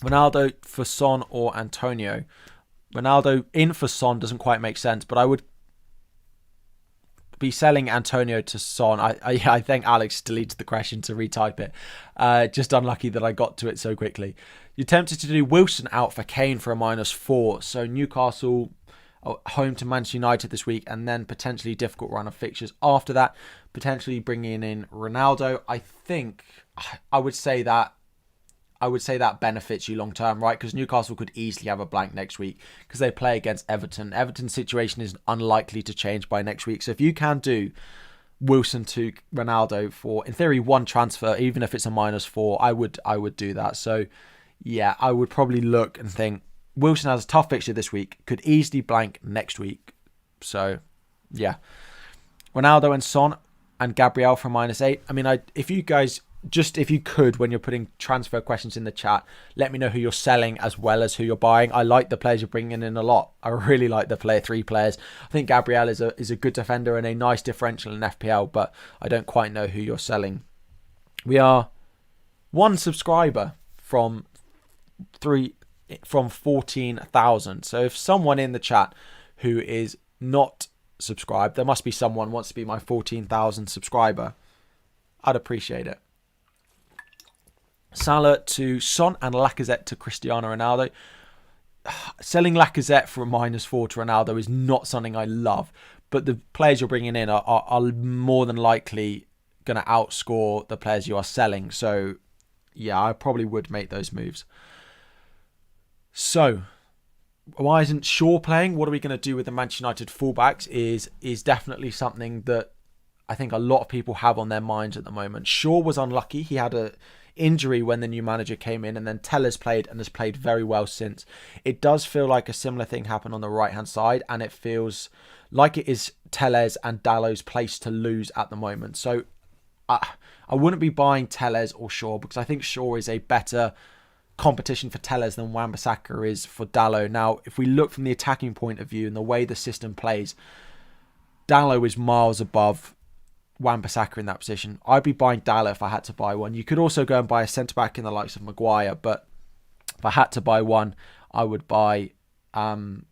Ronaldo for Son or Antonio. Ronaldo in for Son doesn't quite make sense, but I would be selling Antonio to Son. I think Alex deleted the question to retype it. Just unlucky that I got to it so quickly. You're tempted to do Wilson out for Kane for a -4. So Newcastle home to Manchester United this week, and then potentially difficult run of fixtures after that. Potentially bringing in Ronaldo. I think I would say that benefits you long term, right? Because Newcastle could easily have a blank next week because they play against Everton. Everton's situation is unlikely to change by next week. So if you can do Wilson to Ronaldo for, in theory, one transfer, even if it's a -4, I would do that. So yeah, I would probably look and think Wilson has a tough fixture this week, could easily blank next week. So yeah, Ronaldo and Son and Gabriel for -8. I mean, if you could, when you're putting transfer questions in the chat, let me know who you're selling as well as who you're buying. I like the players you're bringing in a lot. I really like the three players. I think Gabriel is a good defender and a nice differential in FPL, but I don't quite know who you're selling. We are one subscriber from 14,000. So if someone in the chat who is not subscribed, there must be someone who wants to be my 14,000 subscriber. I'd appreciate it. Salah to Son and Lacazette to Cristiano Ronaldo. Selling Lacazette for a -4 to Ronaldo is not something I love, but the players you're bringing in are more than likely going to outscore the players you are selling. So yeah, I probably would make those moves. So why isn't Shaw playing? What are we going to do with the Manchester United fullbacks is definitely something that I think a lot of people have on their minds at the moment. Shaw was unlucky. He had a injury when the new manager came in, and then Tellez played and has played very well since. It does feel like a similar thing happened on the right-hand side, and it feels like it is Tellez and Dallow's place to lose at the moment. So I wouldn't be buying Tellez or Shaw because I think Shaw is a better competition for Tellez than Wan-Bissaka is for Dallow. Now, if we look from the attacking point of view and the way the system plays, Dallow is miles above Wan-Bissaka in that position. I'd be buying Dallow if I had to buy one. You could also go and buy a centre-back in the likes of Maguire, but if I had to buy one, I would buy Dallow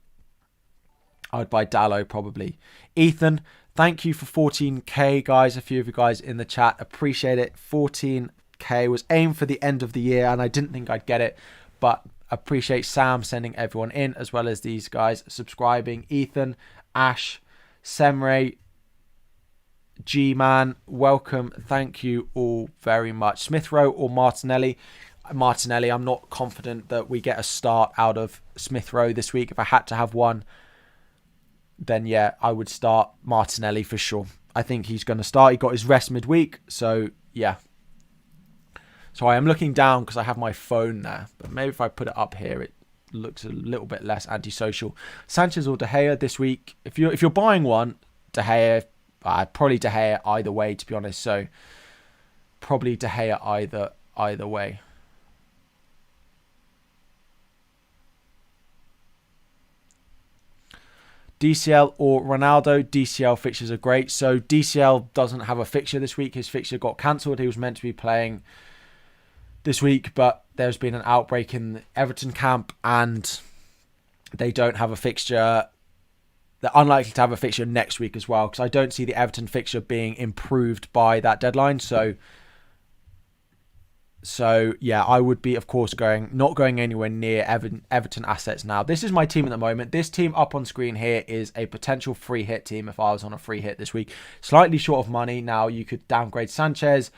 probably. Ethan, thank you for 14k, guys. A few of you guys in the chat. Appreciate it. 14k was aimed for the end of the year, and I didn't think I'd get it, but appreciate Sam sending everyone in, as well as these guys subscribing. Ethan, Ash, Semre, G-Man, welcome. Thank you all very much. Smith Rowe or Martinelli? Martinelli, I'm not confident that we get a start out of Smith Rowe this week. If I had to have one, then yeah, I would start Martinelli for sure. I think he's going to start. He got his rest midweek, so yeah. So I am looking down because I have my phone there, but maybe if I put it up here, it looks a little bit less antisocial. Sanchez or De Gea this week? If you're buying one, De Gea. Probably De Gea either way, to be honest. So probably De Gea either way. DCL or Ronaldo? DCL fixtures are great. So DCL doesn't have a fixture this week. His fixture got cancelled. He was meant to be playing this week, but there's been an outbreak in the Everton camp and they don't have a fixture. They're unlikely to have a fixture next week as well, because I don't see the Everton fixture being improved by that deadline. So yeah, I would be, of course, not going anywhere near Everton assets now. This is my team at the moment. This team up on screen here is a potential free hit team if I was on a free hit this week. Slightly short of money. Now, you could downgrade Sanchez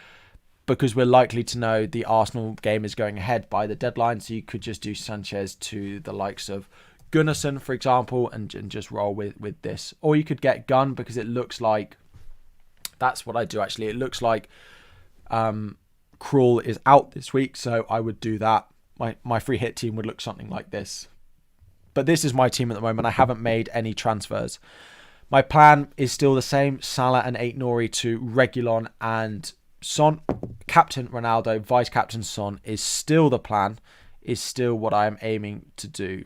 because we're likely to know the Arsenal game is going ahead by the deadline. So you could just do Sanchez to the likes of Gunnarsson, for example, and just roll with this. Or you could get Gunn, because it looks like, that's what I do actually, it looks like Krul is out this week, so I would do that. My free hit team would look something like this. But this is my team at the moment. I haven't made any transfers. My plan is still the same. Salah and Aït-Nouri to Reguilon and Son. Captain Ronaldo, vice captain Son is still the plan, is still what I am aiming to do.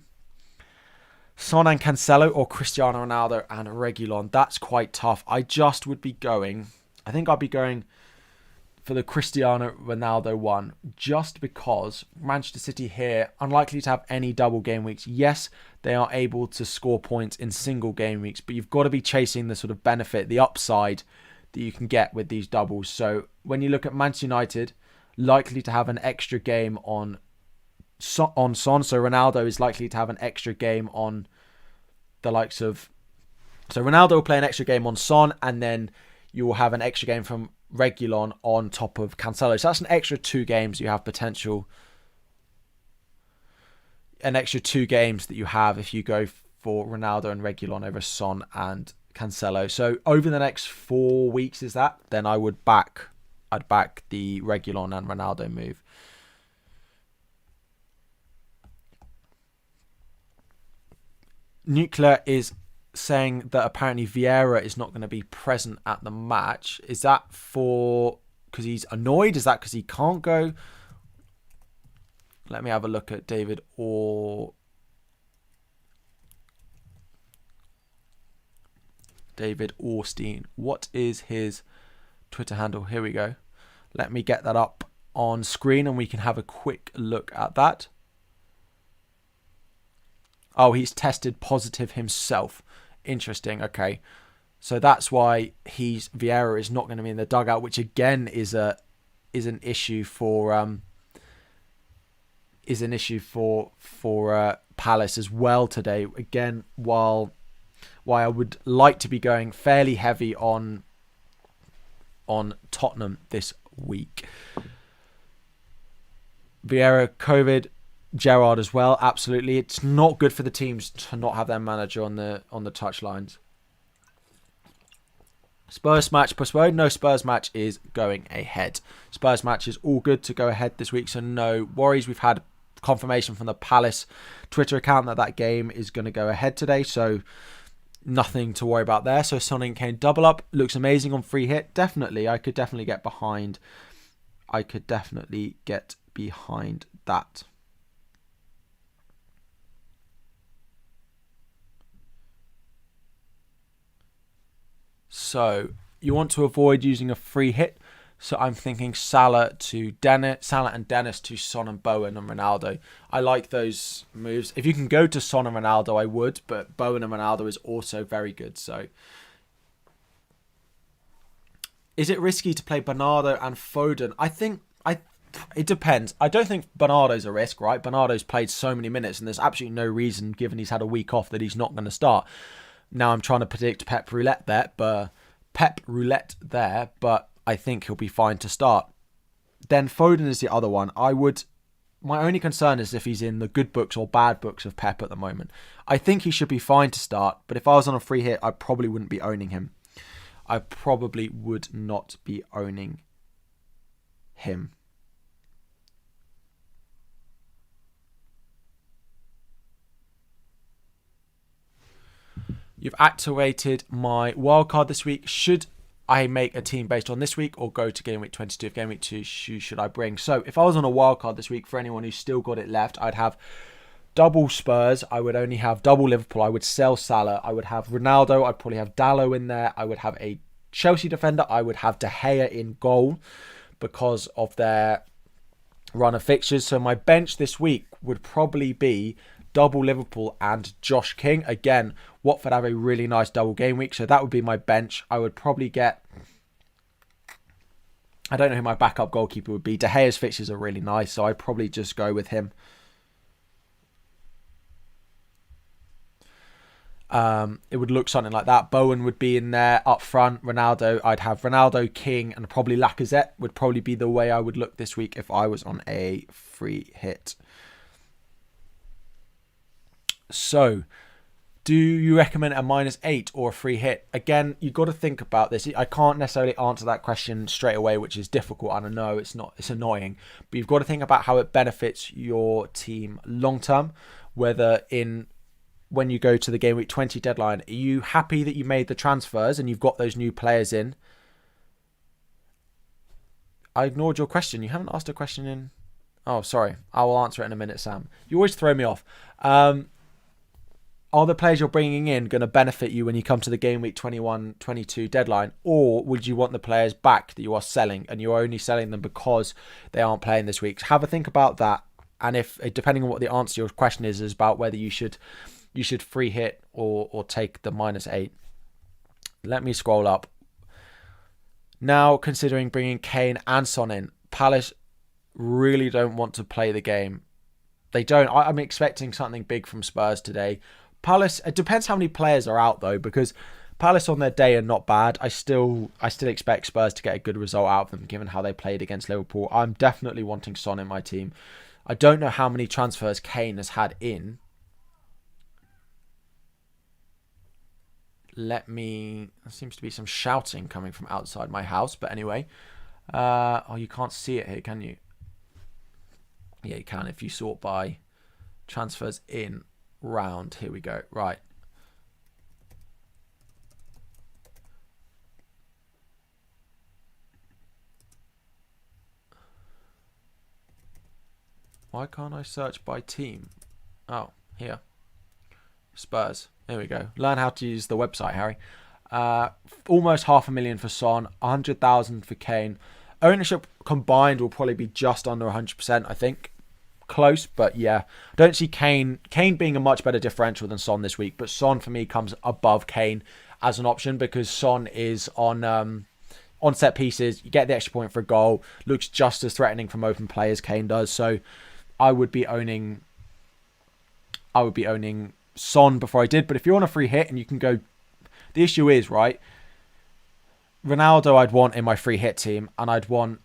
Son and Cancelo or Cristiano Ronaldo and Reguilon. That's quite tough. I just would be going, I think I'd be going for the Cristiano Ronaldo one, just because Manchester City here, unlikely to have any double game weeks. Yes, they are able to score points in single game weeks, but you've got to be chasing the sort of benefit, the upside that you can get with these doubles. So when you look at Manchester United, likely to have an extra game on Son. So Ronaldo is likely to have an extra game on the likes of... So Ronaldo will play an extra game on Son, and then you will have an extra game from Reguilon on top of Cancelo. So that's an extra 2 games you have potential. An extra 2 games that you have if you go for Ronaldo and Reguilon over Son and Cancelo. So over the next 4 weeks, is that? Then I'd back the Reguilon and Ronaldo move. Nuclear is saying that apparently Vieira is not going to be present at the match. Is that because he's annoyed? Is that because he can't go? Let me have a look at David Orstein. What is his Twitter handle? Here we go. Let me get that up on screen and we can have a quick look at that. Oh, he's tested positive himself. Interesting. Okay, so that's why Vieira is not going to be in the dugout, which again is an issue for Palace as well today. Again, while I would like to be going fairly heavy on Tottenham this week. Vieira, COVID. Gerrard as well, absolutely. It's not good for the teams to not have their manager on the touchlines. Spurs match postponed. No, Spurs match is going ahead. Spurs match is all good to go ahead this week, so no worries. We've had confirmation from the Palace Twitter account that game is going to go ahead today, so nothing to worry about there. So Son and Kane double up. Looks amazing on free hit. Definitely. I could definitely get behind that. So you want to avoid using a free hit. So I'm thinking Salah and Dennis to Son and Bowen and Ronaldo. I like those moves. If you can go to Son and Ronaldo, I would, but Bowen and Ronaldo is also very good. So is it risky to play Bernardo and Foden? I think it depends. I don't think Bernardo's a risk, right? Bernardo's played so many minutes and there's absolutely no reason, given he's had a week off, that he's not going to start. Now I'm trying to predict Pep Roulette there, but I think he'll be fine to start. Then Foden is the other one. My only concern is if he's in the good books or bad books of Pep at the moment. I think he should be fine to start, but if I was on a free hit, I probably wouldn't be owning him. I probably would not be owning him. You've activated my wildcard this week. Should I make a team based on this week or go to Game Week 22? Of Game Week 2, who should I bring? So if I was on a wildcard this week, for anyone who's still got it left, I'd have double Spurs. I would only have double Liverpool. I would sell Salah. I would have Ronaldo. I'd probably have Dalot in there. I would have a Chelsea defender. I would have De Gea in goal because of their run of fixtures. So my bench this week would probably be double Liverpool and Josh King. Again, Watford have a really nice double game week, so that would be my bench. I would probably get... I don't know who my backup goalkeeper would be. De Gea's fixtures are really nice, so I'd probably just go with him. It would look something like that. Bowen would be in there up front. Ronaldo, I'd have Ronaldo, King, and probably Lacazette would probably be the way I would look this week if I was on a free hit. So, do you recommend a -8 or a free hit? Again, you've got to think about this. I can't necessarily answer that question straight away, which is difficult. And I know it's annoying, but you've got to think about how it benefits your team long term. When you go to the Game Week 20 deadline, are you happy that you made the transfers and you've got those new players in? I ignored your question. You haven't asked a question in... Oh, sorry. I will answer it in a minute, Sam. You always throw me off. are the players you're bringing in going to benefit you when you come to the game week 21-22 deadline, or would you want the players back that you are selling and you're only selling them because they aren't playing this week? Have a think about that, and if depending on what the answer to your question is about whether you should free hit or take the -8. Let me scroll up. Now considering bringing Kane and Son in, Palace really don't want to play the game. They don't. I'm expecting something big from Spurs today. Palace, it depends how many players are out though, because Palace on their day are not bad. I still expect Spurs to get a good result out of them given how they played against Liverpool. I'm definitely wanting Son in my team. I don't know how many transfers Kane has had in. There seems to be some shouting coming from outside my house, but anyway. Oh, you can't see it here, can you? Yeah, you can if you sort by transfers in. Round. Here we go. Right. Why can't I search by team? Oh, here. Spurs. There we go. Learn how to use the website, Harry. Almost 500,000 for Son, 100,000 for Kane. Ownership combined will probably be just under 100%, I think. Close, but yeah. I don't see Kane being a much better differential than Son this week, but Son for me comes above Kane as an option because Son is on set pieces. You get the extra point for a goal. Looks just as threatening from open play as Kane does. So I would be owning Son before I did. But if you're on a free hit and you can go, the issue is, right, Ronaldo I'd want in my free hit team, and I'd want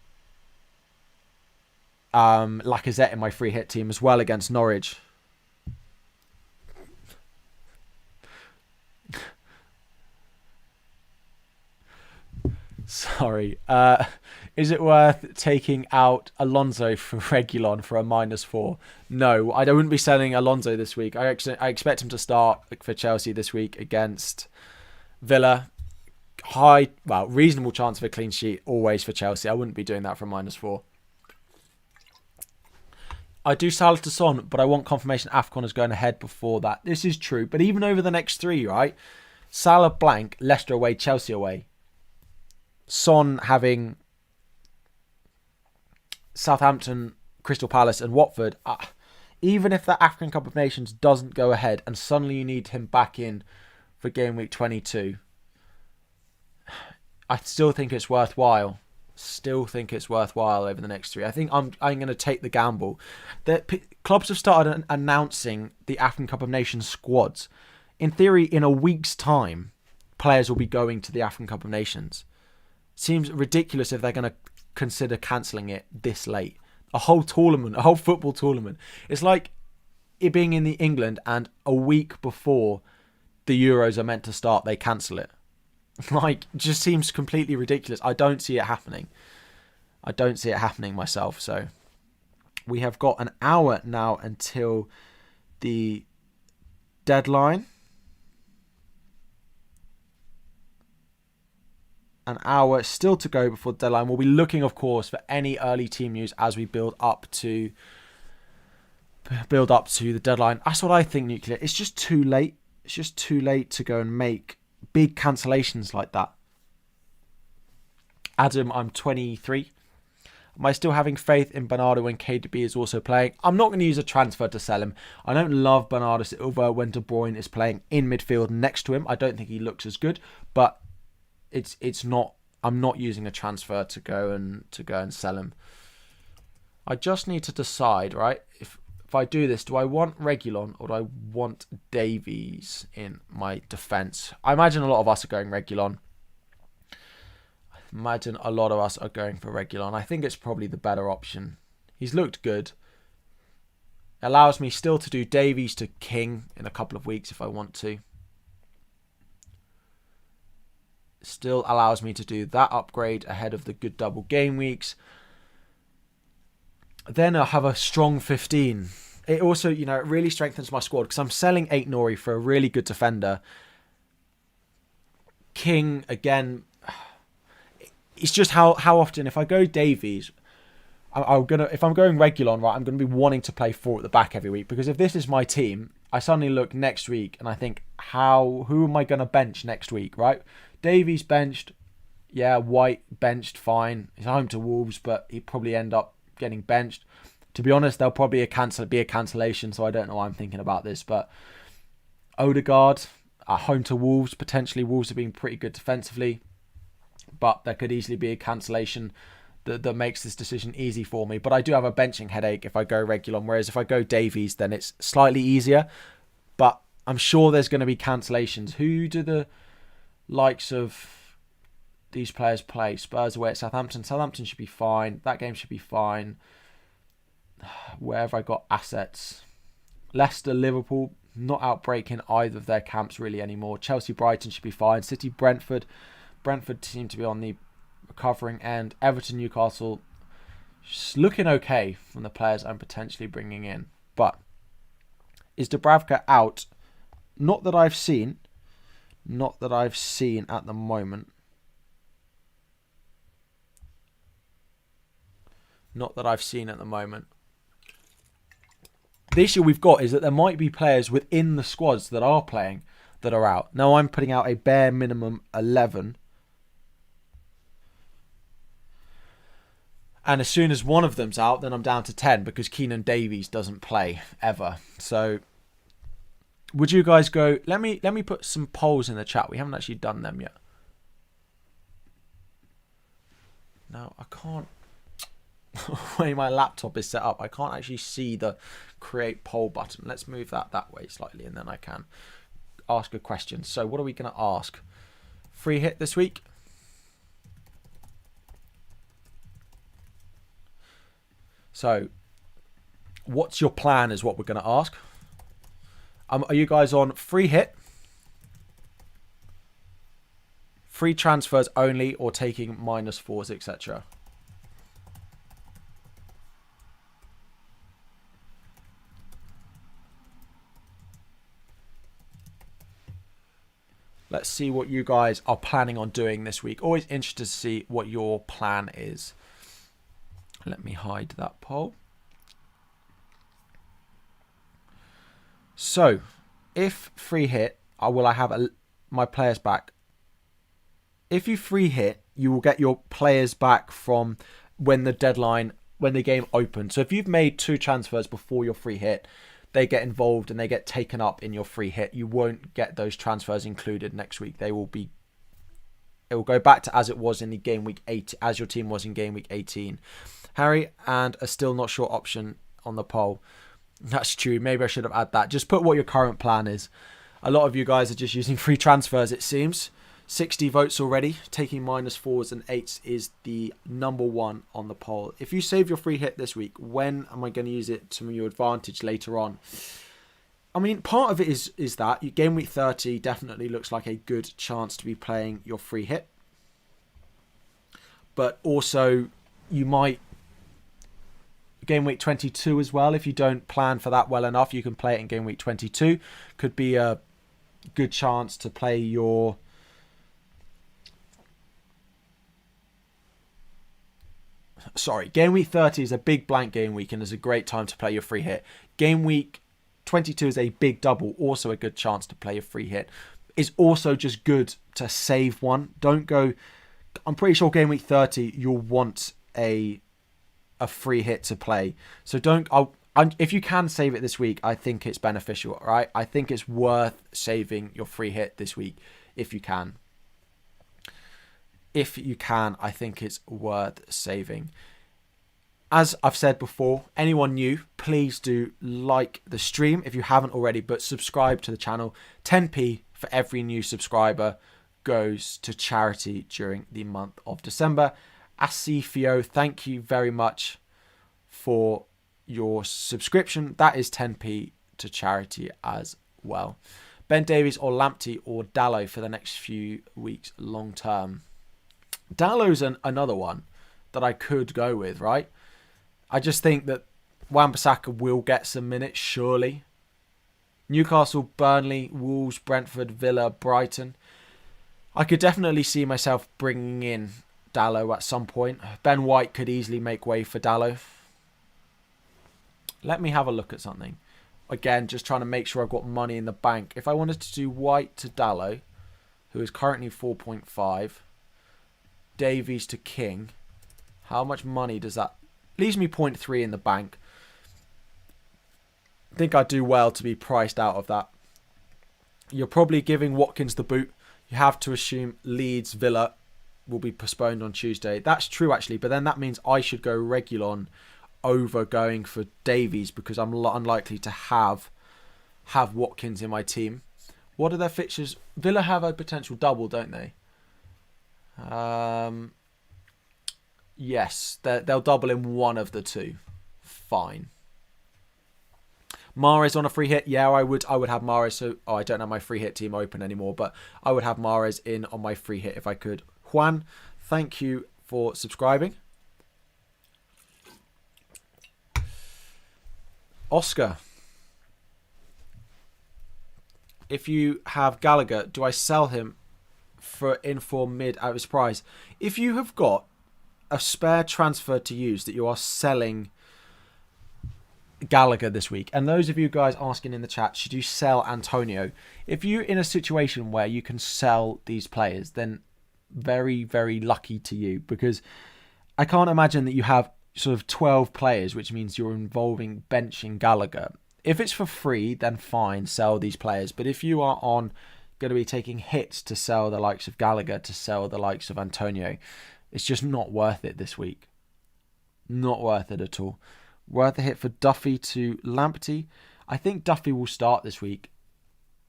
Lacazette in my free hit team as well against Norwich. Sorry. Is it worth taking out Alonso for Reguilon for a -4? No, I wouldn't be selling Alonso this week. I expect him to start for Chelsea this week against Villa. Reasonable chance of a clean sheet always for Chelsea. I wouldn't be doing that for a -4. I do Salah to Son, but I want confirmation AFCON is going ahead before that. This is true, but even over the next 3, right? Salah blank, Leicester away, Chelsea away. Son having Southampton, Crystal Palace and Watford. Even if that African Cup of Nations doesn't go ahead and suddenly you need him back in for game week 22, I still think it's worthwhile. Over the next 3. I think I'm going to take the gamble. Clubs have started announcing the African Cup of Nations squads. In theory, in a week's time, players will be going to the African Cup of Nations. Seems ridiculous if they're going to consider cancelling it this late. A whole tournament, a whole football tournament. It's like it being in the England and a week before the Euros are meant to start, they cancel it. Like, just seems completely ridiculous. I don't see it happening. Myself. So we have got an hour now until the deadline. An hour still to go before the deadline. We'll be looking, of course, for any early team news as we build up to the deadline. That's what I think, Nuclear. It's just too late. It's just too late to go and make big cancellations like that. Adam, I'm 23. Am I still having faith in Bernardo when KDB is also playing? I'm not going to use a transfer to sell him. I don't love Bernardo Silva when De Bruyne is playing in midfield next to him. I don't think he looks as good, but it's not. I'm not using a transfer to go and sell him. I just need to decide, right? If I do this, do I want Reguilon or do I want Davies in my defence? I imagine a lot of us are going Reguilon. I think it's probably the better option. He's looked good. Allows me still to do Davies to King in a couple of weeks if I want to. Still allows me to do that upgrade ahead of the good double game weeks. Then I'll have a strong 15. It also, it really strengthens my squad because I'm selling 8 Nori for a really good defender. King, again, it's just how often, if I go Davies, if I'm going Reguilon, right, I'm going to be wanting to play 4 at the back every week because if this is my team, I suddenly look next week and I think, who am I going to bench next week, right? Davies benched. Yeah, White benched, fine. He's home to Wolves, but he'd probably end up getting benched. To be honest, there'll probably be a cancellation, so I don't know why I'm thinking about this. But Odegaard, at home to Wolves, potentially Wolves have been pretty good defensively, but there could easily be a cancellation that makes this decision easy for me. But I do have a benching headache if I go Reguilon, whereas if I go Davies, then it's slightly easier. But I'm sure there's going to be cancellations. Who do the likes of these players play? Spurs away at Southampton. Southampton should be fine. That game should be fine. Where have I got assets? Leicester, Liverpool, not outbreaking either of their camps really anymore. Chelsea, Brighton should be fine. City, Brentford. Brentford seem to be on the recovering end. Everton, Newcastle, just looking okay from the players I'm potentially bringing in. But is Dubravka out? Not that I've seen. Not that I've seen at the moment. Not that I've seen at the moment. The issue we've got is that there might be players within the squads that are playing that are out. Now I'm putting out a bare minimum 11. And as soon as one of them's out, then I'm down to 10 because Keenan Davies doesn't play ever. So would you guys go... Let me put some polls in the chat. We haven't actually done them yet. No, I can't... the way my laptop is set up, I can't actually see the create poll button. Let's move that way slightly and then I can ask a question. So what are we going to ask? Free hit this week? So what's your plan is what we're going to ask. Are you guys on free hit, free transfers only, or taking -4s, etc.? Let's see what you guys are planning on doing this week. Always interested to see what your plan is. Let me hide that poll. So, if free hit, will I have my players back? If you free hit, you will get your players back from when the game opens. So if you've made 2 transfers before your free hit, they get involved and they get taken up in your free hit. You won't get those transfers included next week. It will go back to as it was in the game week 8, as your team was in game week 18. Harry and a still not sure option on the poll. That's true. Maybe I should have added that. Just put what your current plan is. A lot of you guys are just using free transfers, it seems. 60 votes already. Taking -4s and 8s is the number 1 on the poll. If you save your free hit this week, when am I going to use it to your advantage later on? I mean, part of it is that game week 30 definitely looks like a good chance to be playing your free hit. But also, you might... Game week 22 as well. If you don't plan for that well enough, you can play it in game week 22. Could be a good chance to play your... Sorry, game week 30 is a big blank game week and is a great time to play your free hit. Game week 22 is a big double, also a good chance to play your free hit. It's also just good to save one. Don't go... I'm pretty sure game week 30 you'll want a free hit to play. So don't... if you can save it this week, I think it's beneficial, right? I think it's worth saving your free hit this week if you can. If you can, I think it's worth saving. As I've said before, anyone new, please do like the stream if you haven't already, but subscribe to the channel. 10p for every new subscriber goes to charity during the month of December. Asifio, thank you very much for your subscription. That is 10p to charity as well. Ben Davies or Lamptey or Dallo for the next few weeks long term. Dallo's another one that I could go with, right? I just think that Wan-Bissaka will get some minutes, surely. Newcastle, Burnley, Wolves, Brentford, Villa, Brighton. I could definitely see myself bringing in Dallo at some point. Ben White could easily make way for Dallo. Let me have a look at something. Again, just trying to make sure I've got money in the bank. If I wanted to do White to Dallo, who is currently 4.5, Davies to King, how much money does that... Leaves me 0.3 in the bank. I think I'd do well to be priced out of that. You're probably giving Watkins the boot. You have to assume Leeds Villa will be postponed on Tuesday. That's true, actually, but then that means I should go Reguilon over going for Davies because I'm unlikely to have Watkins in my team. What are their fixtures? Villa have a potential double, don't they? Yes, they'll double in one of the two. Fine. Mahrez on a free hit. Yeah, I would have Mahrez. So, I don't have my free hit team open anymore, but I would have Mahrez in on my free hit if I could. Juan, thank you for subscribing. Oscar, if you have Gallagher, do I sell him for inform mid at his price? If you have got a spare transfer to use that you are selling Gallagher this week, and those of you guys asking in the chat, should you sell Antonio? If you're in a situation where you can sell these players, then very, very lucky to you, because I can't imagine that you have sort of 12 players, which means you're involving benching Gallagher. If it's for free, then fine, sell these players. But if you are going to be taking hits to sell the likes of Gallagher, to sell the likes of Antonio, it's just not worth it this week. Not worth it at all. Worth a hit for Duffy to Lamptey. I think Duffy will start this week.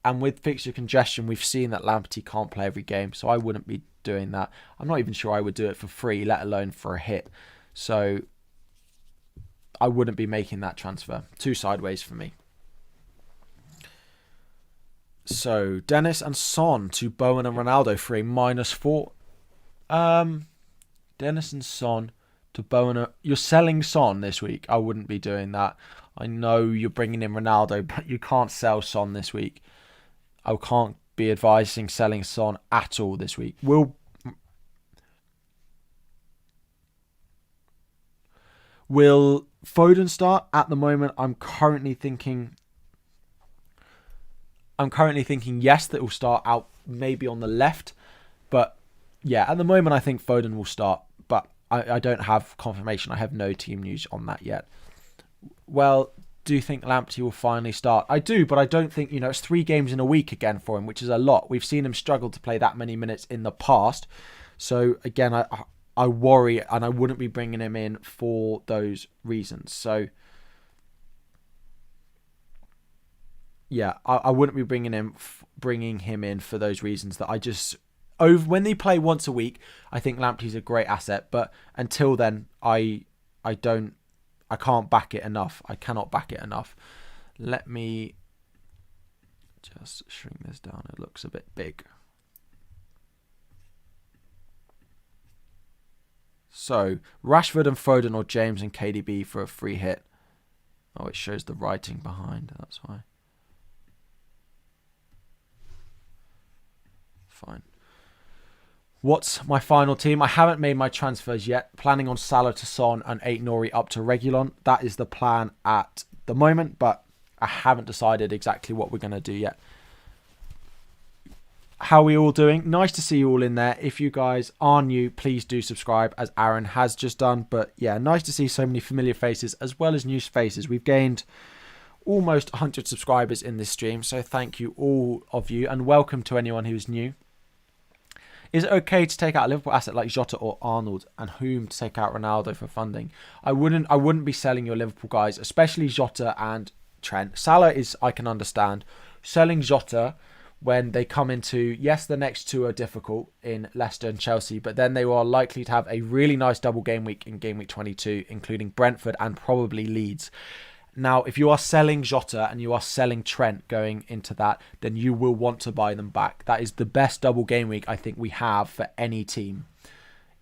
And with fixture congestion, we've seen that Lamptey can't play every game, so I wouldn't be doing that. I'm not even sure I would do it for free, let alone for a hit. So I wouldn't be making that transfer. Too sideways for me. So Dennis and Son to Bowen and Ronaldo for a -4. Dennis and Son to Bowen. You're selling Son this week. I wouldn't be doing that. I know you're bringing in Ronaldo, but you can't sell Son this week. I can't be advising selling Son at all this week. Will Foden start? At the moment, I'm currently thinking yes, that will start out maybe on the left. But yeah, at the moment, I think Foden will start. But I don't have confirmation. I have no team news on that yet. Well, do you think Lamptey will finally start? I do, but I don't think, it's 3 games in a week again for him, which is a lot. We've seen him struggle to play that many minutes in the past. So again, I worry, and I wouldn't be bringing him in for those reasons. So yeah, I wouldn't be bringing him in for those reasons. That I just when they play once a week, I think Lamptey's a great asset. But until then, I can't back it enough. I cannot back it enough. Let me just shrink this down. It looks a bit big. So, Rashford and Foden or James and KDB for a free hit. Oh, it shows the writing behind. That's why. Fine. What's my final team? I haven't made my transfers yet. Planning on Salah to Son and Aït-Nouri up to Reguilon. That is the plan at the moment, but I haven't decided exactly what we're going to do yet. How are we all doing? Nice to see you all in there. If you guys are new, please do subscribe, as Aaron has just done. But yeah, nice to see so many familiar faces as well as new faces. We've gained almost 100 subscribers in this stream, so thank you all of you, and welcome to anyone who's new. Is it okay to take out a Liverpool asset like Jota or Arnold, and whom to take out Ronaldo for funding? I wouldn't be selling your Liverpool guys, especially Jota and Trent. Salah is, I can understand. Selling Jota when they come into, yes, the next 2 are difficult in Leicester and Chelsea, but then they are likely to have a really nice double game week in game week 22, including Brentford and probably Leeds. Now, if you are selling Jota and you are selling Trent going into that, then you will want to buy them back. That is the best double game week I think we have for any team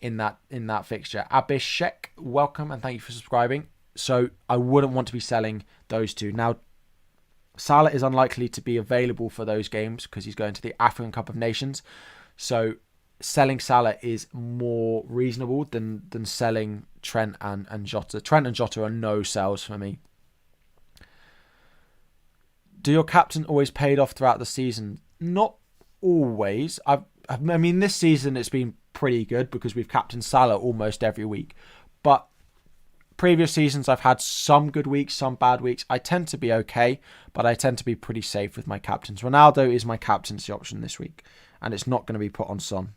in that fixture. Abhishek, welcome and thank you for subscribing. So I wouldn't want to be selling those two. Now, Salah is unlikely to be available for those games because he's going to the African Cup of Nations. So selling Salah is more reasonable than selling Trent and Jota. Trent and Jota are no sells for me. Do your captain always paid off throughout the season? Not always. I mean, this season it's been pretty good because we've captained Salah almost every week. But previous seasons I've had some good weeks, some bad weeks. I tend to be okay, but I tend to be pretty safe with my captains. Ronaldo is my captaincy option this week, and it's not going to be put on Son.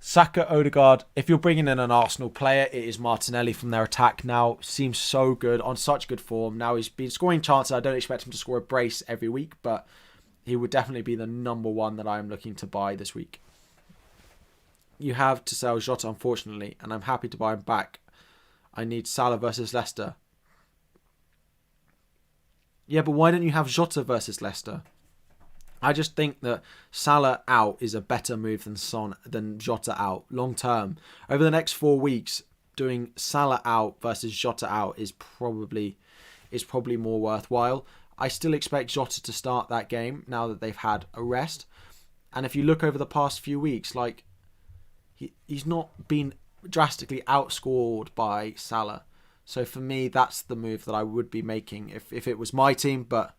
Saka, Odegaard. If you're bringing in an Arsenal player, it is Martinelli from their attack now. Seems so good, on such good form. Now he's been scoring chances. I don't expect him to score a brace every week, but he would definitely be the number one that I'm looking to buy this week. You have to sell Jota, unfortunately, and I'm happy to buy him back. I need Salah versus Leicester. Yeah, but why don't you have Jota versus Leicester? I just think that Salah out is a better move than Jota out long term. Over the next 4 weeks, doing Salah out versus Jota out is probably more worthwhile. I still expect Jota to start that game now that they've had a rest. And if you look over the past few weeks, like he's not been drastically outscored by Salah. So for me, that's the move that I would be making if it was my team, but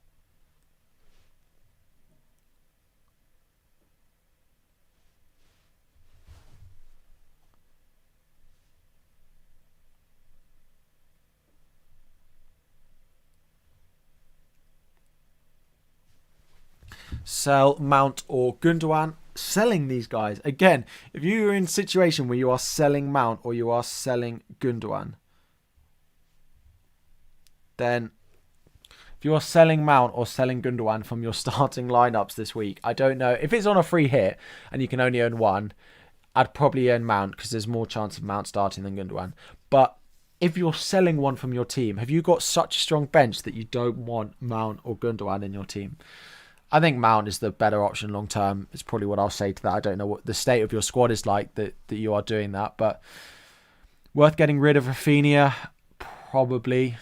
sell Mount or Gundogan. Selling these guys. Again, if you're in a situation where you are selling Mount or you are selling Gundogan, then if you are selling Mount or selling Gundogan from your starting lineups this week, I don't know. If it's on a free hit and you can only own one, I'd probably own Mount because there's more chance of Mount starting than Gundogan. But if you're selling one from your team, have you got such a strong bench that you don't want Mount or Gundogan in your team? I think Mount is the better option long term. It's probably what I'll say to that. I don't know what the state of your squad is like that you are doing that, but worth getting rid of Rafinha, probably.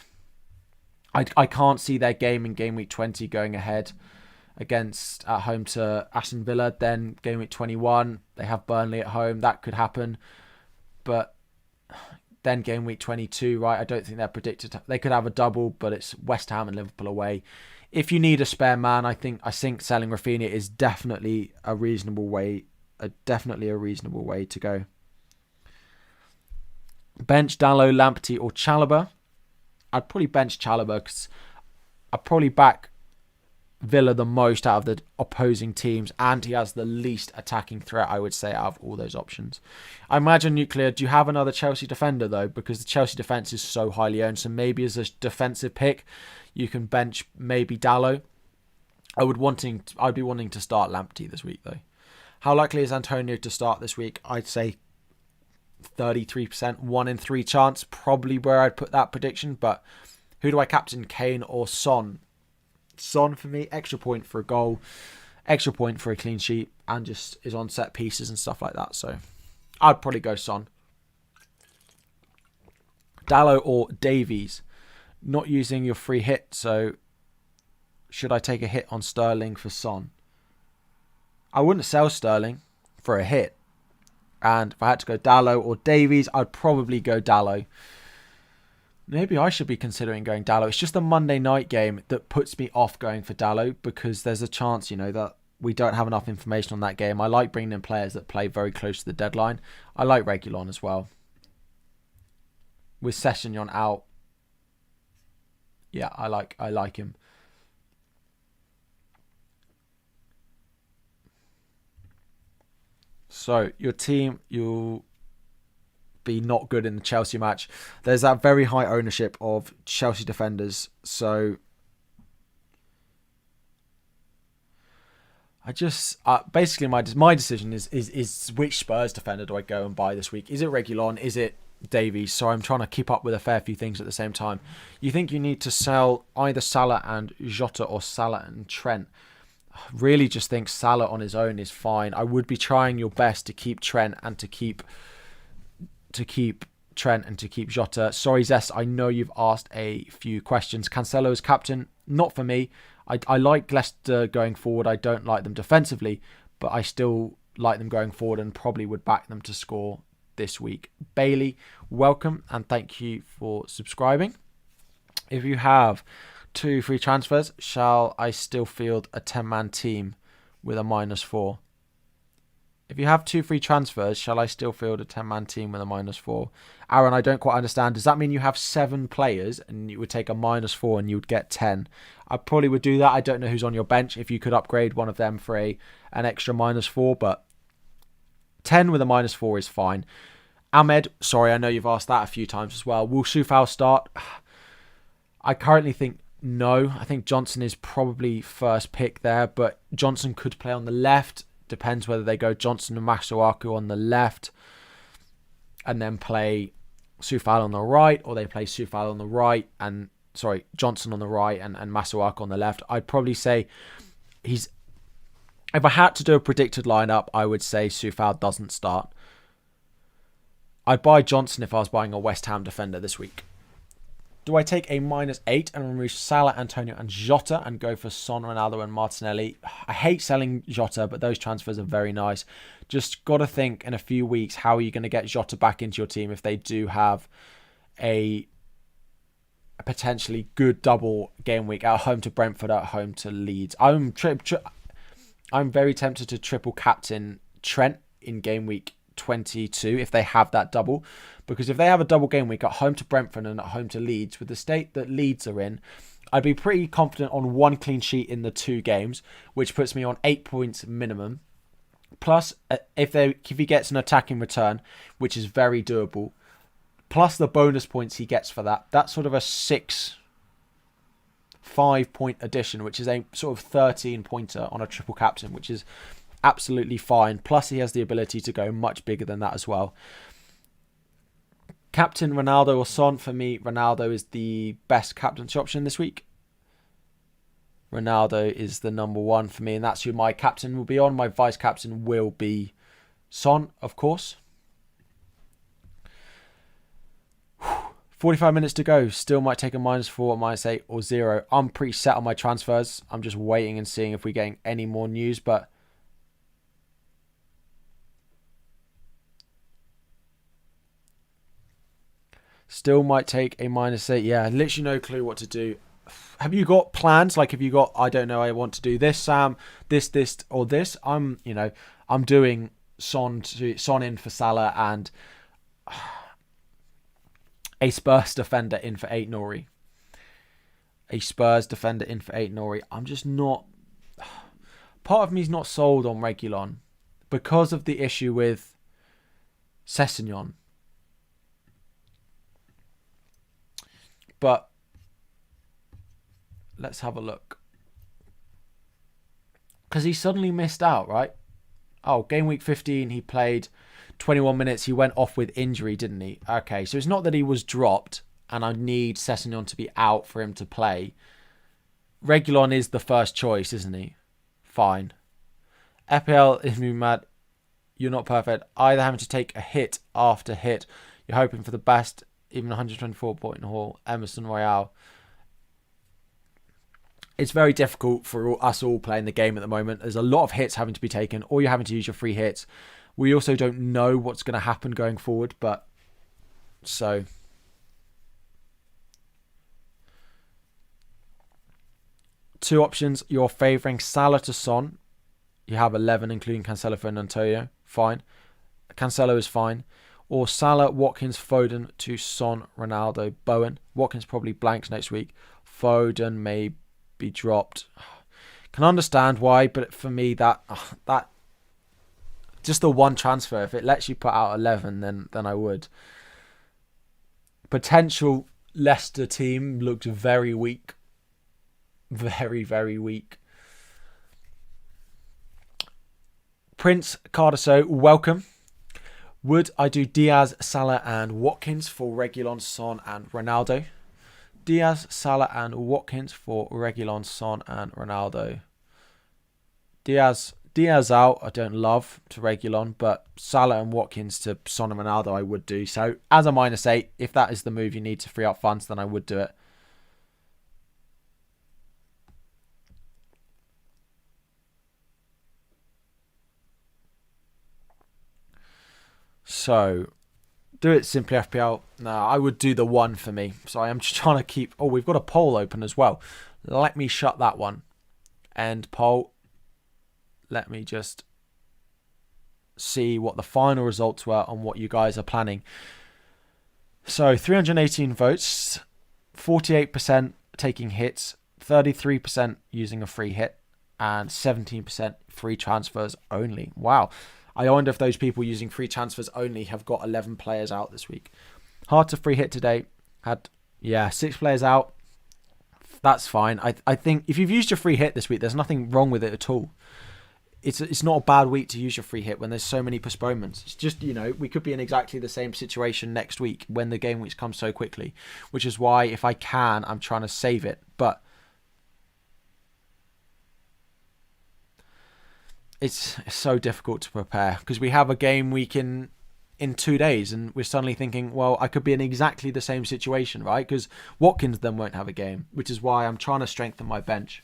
I can't see their game in game week 20 going ahead at home to Aston Villa. Then game week 21, they have Burnley at home. That could happen, but then game week 22, right? I don't think they're predicted. They could have a double, but it's West Ham and Liverpool away. If you need a spare man, I think selling Rafinha is definitely a reasonable way to go. Bench Dalot, Lamptey or Chalobah. I'd probably bench Chalobah because I'd probably back Villa the most out of the opposing teams, and he has the least attacking threat, I would say, out of all those options. I imagine, Nuclear, do you have another Chelsea defender though? Because the Chelsea defence is so highly owned, so maybe as a defensive pick, you can bench maybe Dalot. I'd be wanting to start Lamptey this week though. How likely is Antonio to start this week? I'd say 33%, 1 in 3 chance, probably where I'd put that prediction. But who do I captain, Kane or Son? Son for me, extra point for a goal, extra point for a clean sheet, and just is on set pieces and stuff like that. So I'd probably go Son. Dalot or Davies. Not using your free hit, so should I take a hit on Sterling for Son? I wouldn't sell Sterling for a hit. And if I had to go Dalot or Davies, I'd probably go Dalot. Maybe I should be considering going Dalot. It's just the Monday night game that puts me off going for Dalot because there's a chance, that we don't have enough information on that game. I like bringing in players that play very close to the deadline. I like Reguilon as well. With Sessegnon out, yeah, I like him. So your team, you'll be not good in the Chelsea match. There's that very high ownership of Chelsea defenders. So I just basically my decision is which Spurs defender do I go and buy this week? Is it Reguilon? Is it Davies? So I'm trying to keep up with a fair few things at the same time. You think you need to sell either Salah and Jota or Salah and Trent? Really just think Salah on his own is fine. I would be trying your best to keep Trent and to keep Jota. Sorry, Zest, I know you've asked a few questions. Cancelo as captain, not for me. I like Leicester going forward. I don't like them defensively, but I still like them going forward and probably would back them to score this week. Bailey, welcome and thank you for subscribing. If you have 2 free transfers, shall I still field a 10-man team with a -4? If you have 2 free transfers, shall I still field a 10-man team with a -4? Aaron, I don't quite understand. Does that mean you have 7 players and you would take a -4 and you would get 10? I probably would do that. I don't know who's on your bench. If you could upgrade one of them for an extra -4, but 10 with a -4 is fine. Ahmed, sorry, I know you've asked that a few times as well. Will Soufal start? I currently think no. I think Johnson is probably first pick there, but Johnson could play on the left. Depends whether they go Johnson and Masuaku on the left and then play Soufal on the right, or they play Soufal on the right and Johnson on the right and Masuaku on the left. I'd probably say if I had to do a predicted lineup, I would say Soufal doesn't start. I'd buy Johnson if I was buying a West Ham defender this week. Do I take a -8 and remove Salah, Antonio and Jota and go for Son, Ronaldo and Martinelli? I hate selling Jota, but those transfers are very nice. Just got to think in a few weeks, how are you going to get Jota back into your team if they do have a potentially good double game week at home to Brentford, at home to Leeds? I'm very tempted to triple captain Trent in game week 22 if they have that double, because if they have a double game week at home to Brentford and at home to Leeds, with the state that Leeds are in, I'd be pretty confident on 1 clean sheet in the 2 games, which puts me on 8 points minimum. Plus, if he gets an attacking return, which is very doable, plus the bonus points he gets for that, that's sort of a 5-point addition, which is a sort of 13-pointer on a triple captain, which is absolutely fine. Plus, he has the ability to go much bigger than that as well. Captain Ronaldo or Son? For me, Ronaldo is the best captaincy option this week. Ronaldo is the number 1 for me, and that's who my captain will be on. My vice captain will be Son, of course. 45 minutes to go. Still might take a -4, -8 or 0. I'm pretty set on my transfers. I'm just waiting and seeing if we're getting any more news, but still might take a -8. Yeah, literally no clue what to do. Have you got plans? Like, have you got, I don't know, I want to do this, Sam, this, or this? I'm doing Son in for Salah and a Spurs defender in for 8 Nori. I'm just not... Part of me's not sold on Reguilon because of the issue with Sessegnon. But let's have a look. Because he suddenly missed out, right? Oh, game week 15, he played 21 minutes. He went off with injury, didn't he? Okay, so it's not that he was dropped and I need Sessegnon to be out for him to play. Reguilon is the first choice, isn't he? Fine. FPL is me mad. You're not perfect. Either having to take a hit after hit. You're hoping for the best. Even 124 point haul, Emerson Royale. It's very difficult for us all playing the game at the moment. There's a lot of hits having to be taken, or you're having to use your free hits. We also don't know what's going to happen going forward, but so 2 options. You're favouring Salah to Son. You have 11, including Cancelo for Antonio. Fine. Cancelo is fine. Or Salah, Watkins, Foden to Son, Ronaldo, Bowen. Watkins probably blanks next week. Foden may be dropped. Can understand why, but for me, that just the one transfer, if it lets you put out 11, then I would. Potential Leicester team looked very weak. Very, very weak. Prince Cardoso, welcome. Would I do Diaz, Salah and Watkins for Reguilon, Son and Ronaldo? Diaz, Salah and Watkins for Reguilon, Son and Ronaldo. Diaz out, I don't love to Reguilon, but Salah and Watkins to Son and Ronaldo I would do. So as a -8, if that is the move you need to free up funds, then I would do it. So Do it simply FPL. No, I would do the one for me. So I'm just trying to keep... Oh, we've got a poll open as well. Let me shut that one. End poll. Let me just see what the final results were on what you guys are planning. So 318 votes, 48% taking hits, 33% using a free hit, and 17% free transfers only. Wow. I wonder if those people using free transfers only have got 11 players out this week. Hard to free hit today. Had, 6 players out. That's fine. I think if you've used your free hit this week, there's nothing wrong with it at all. It's not a bad week to use your free hit when there's so many postponements. It's just, we could be in exactly the same situation next week when the game weeks come so quickly, which is why if I can, I'm trying to save it. But it's so difficult to prepare because we have a game week in 2 days and we're suddenly thinking, well, I could be in exactly the same situation, right? Because Watkins then won't have a game, which is why I'm trying to strengthen my bench.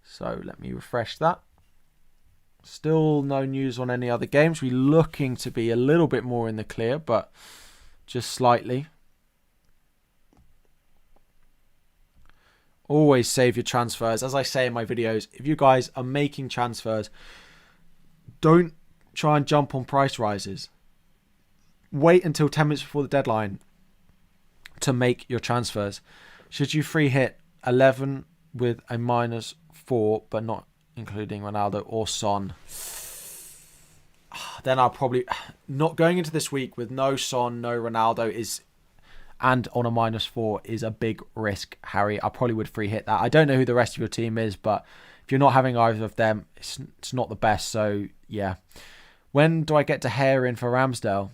So let me refresh that. Still no news on any other games. We're looking to be a little bit more in the clear, but just slightly. Always save your transfers. As I say in my videos, if you guys are making transfers, don't try and jump on price rises. Wait until 10 minutes before the deadline to make your transfers. Should you free hit 11 with a -4, but not including Ronaldo or Son, then I'll probably... Not going into this week with no Son, no Ronaldo and on a -4 is a big risk, Harry. I probably would free hit that. I don't know who the rest of your team is, but if you're not having either of them, it's not the best. So, yeah. When do I get De Gea in for Ramsdale?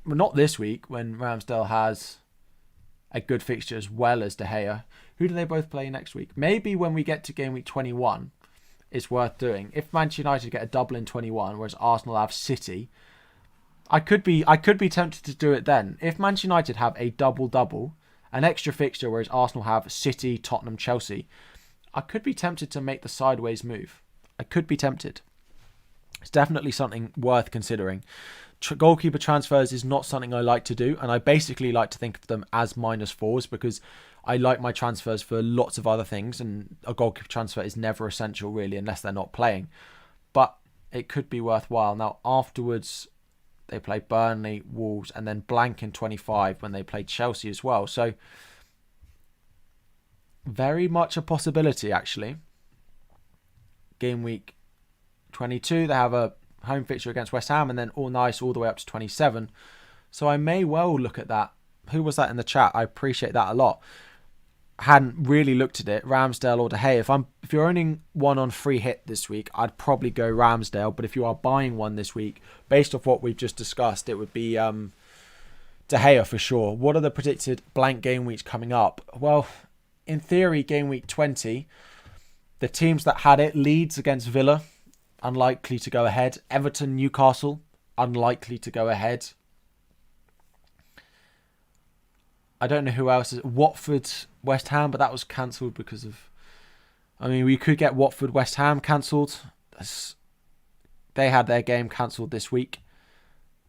Well, not this week when Ramsdale has a good fixture as well as De Gea. Who do they both play next week? Maybe when we get to game week 21, it's worth doing. If Manchester United get a double in 21, whereas Arsenal have City, I could be tempted to do it then. If Manchester United have a double, an extra fixture, whereas Arsenal have City, Tottenham, Chelsea, I could be tempted to make the sideways move. I could be tempted. It's definitely something worth considering. Goalkeeper transfers is not something I like to do, and I basically like to think of them as -4s because I like my transfers for lots of other things, and a goalkeeper transfer is never essential really unless they're not playing. But it could be worthwhile. Now afterwards they play Burnley, Wolves, and then blank in 25 when they play Chelsea as well. So very much a possibility actually. Game week 22 they have a home fixture against West Ham and then all the way up to 27. So I may well look at that. Who was that in the chat? I appreciate that a lot. Hadn't really looked at it. Ramsdale or De Gea. If you're owning one on free hit this week, I'd probably go Ramsdale. But if you are buying one this week, based off what we've just discussed, it would be De Gea for sure. What are the predicted blank game weeks coming up? Well, in theory, game week 20, the teams that had it, Leeds against Villa, unlikely to go ahead. Everton, Newcastle, unlikely to go ahead. I don't know who else is. Watford, West Ham, but that was cancelled because of... I mean, we could get Watford, West Ham cancelled. They had their game cancelled this week.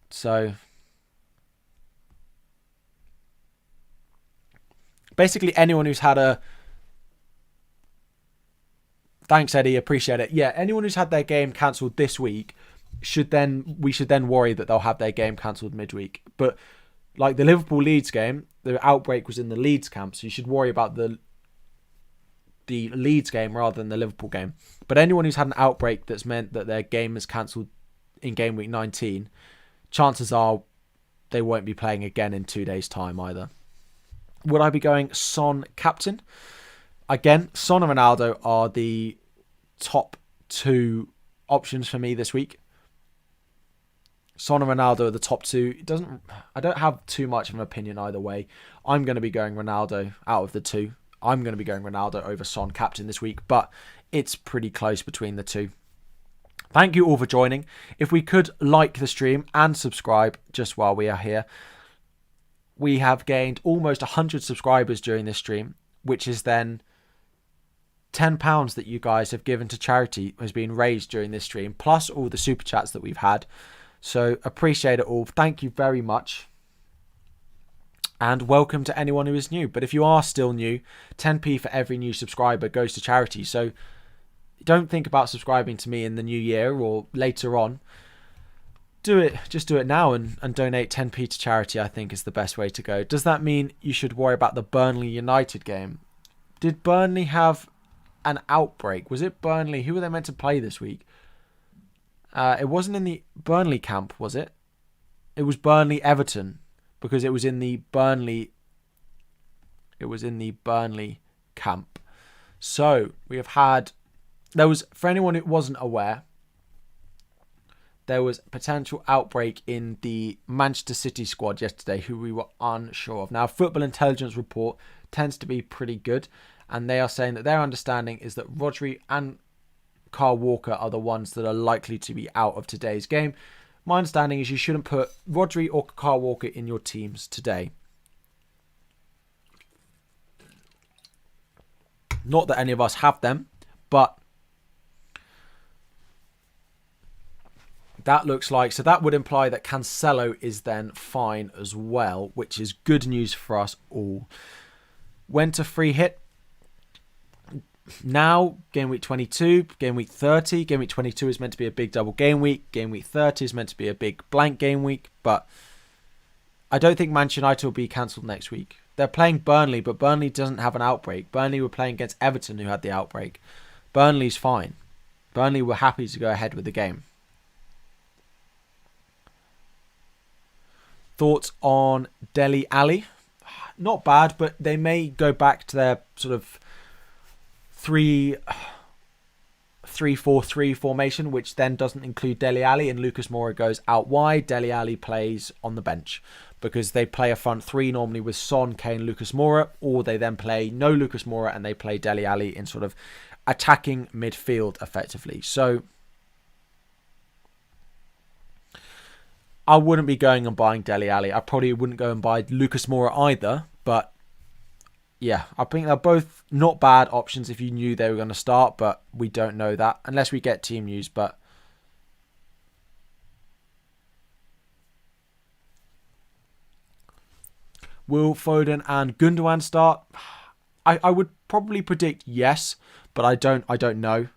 So... basically, anyone who's had a... Thanks, Eddie. Appreciate it. Yeah, anyone who's had their game cancelled this week we should then worry that they'll have their game cancelled midweek. But like the Liverpool-Leeds game, the outbreak was in the Leeds camp, so you should worry about the Leeds game rather than the Liverpool game. But anyone who's had an outbreak that's meant that their game is cancelled in game week 19, chances are they won't be playing again in 2 days' time either. Would I be going Son captain? Again, Son and Ronaldo are the top 2 options for me this week. Son and Ronaldo are the top 2. I don't have too much of an opinion either way. I'm going to be going Ronaldo out of the 2. I'm going to be going Ronaldo over Son captain this week, but it's pretty close between the 2. Thank you all for joining. If we could like the stream and subscribe just while we are here. We have gained almost 100 subscribers during this stream, which is then £10 that you guys have given to charity has been raised during this stream, plus all the super chats that we've had. So appreciate it all. Thank you very much. And welcome to anyone who is new. But if you are still new, 10p for every new subscriber goes to charity. So don't think about subscribing to me in the new year or later on. Do it. Just do it now and donate 10p to charity, I think, is the best way to go. Does that mean you should worry about the Burnley United game? Did Burnley have an outbreak? Was it Burnley? Who were they meant to play this week? It wasn't in the Burnley camp, was it? It was Burnley-Everton. Because it was in the Burnley camp. So we have had, for anyone who wasn't aware, there was a potential outbreak in the Manchester City squad yesterday, who we were unsure of. Now, Football Intelligence report tends to be pretty good, and they are saying that their understanding is that Rodri and Kyle Walker are the ones that are likely to be out of today's game. My understanding is you shouldn't put Rodri or Kyle Walker in your teams today. Not that any of us have them, but that looks like... So that would imply that Cancelo is then fine as well, which is good news for us all. Went to free hit. Now, game week 22, game week 30. Game week 22 is meant to be a big double game week. Game week 30 is meant to be a big blank game week. But I don't think Manchester United will be cancelled next week. They're playing Burnley, but Burnley doesn't have an outbreak. Burnley were playing against Everton, who had the outbreak. Burnley's fine. Burnley were happy to go ahead with the game. Thoughts on Dele Alli? Not bad, but they may go back to their sort of 3-4-3 formation, which then doesn't include Dele Alli, and Lucas Moura goes out wide. Dele Alli plays on the bench because they play a front three normally with Son, Kane, Lucas Moura, or they then play no Lucas Moura and they play Dele Alli in sort of attacking midfield effectively. So I wouldn't be going and buying Dele Alli. I probably wouldn't go and buy Lucas Moura either, but yeah, I think they're both not bad options if you knew they were going to start, but we don't know that unless we get team news. But will Foden and Gundogan start? I would probably predict yes, but I don't know.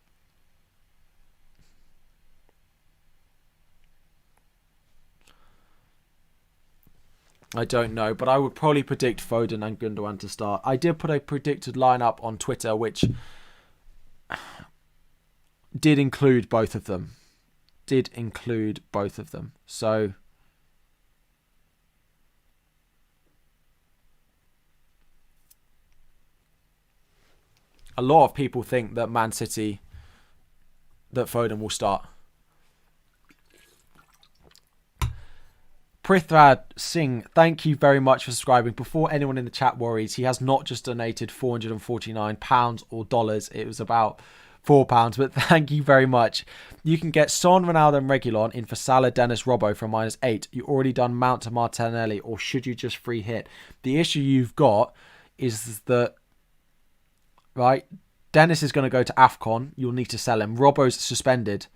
I don't know, but I would probably predict Foden and Gundogan to start. I did put a predicted lineup on Twitter, which did include both of them. So a lot of people think that Man City, that Foden will start. Prithvraj Singh, thank you very much for subscribing. Before anyone in the chat worries, he has not just donated £449 or dollars. It was about £4, but thank you very much. You can get Son, Ronaldo and Reguilon in for Salah, Dennis, Robbo from -8. You already done Mount to Martinelli, or should you just free hit? The issue you've got is that, right, Dennis is going to go to AFCON. You'll need to sell him. Robbo's suspended.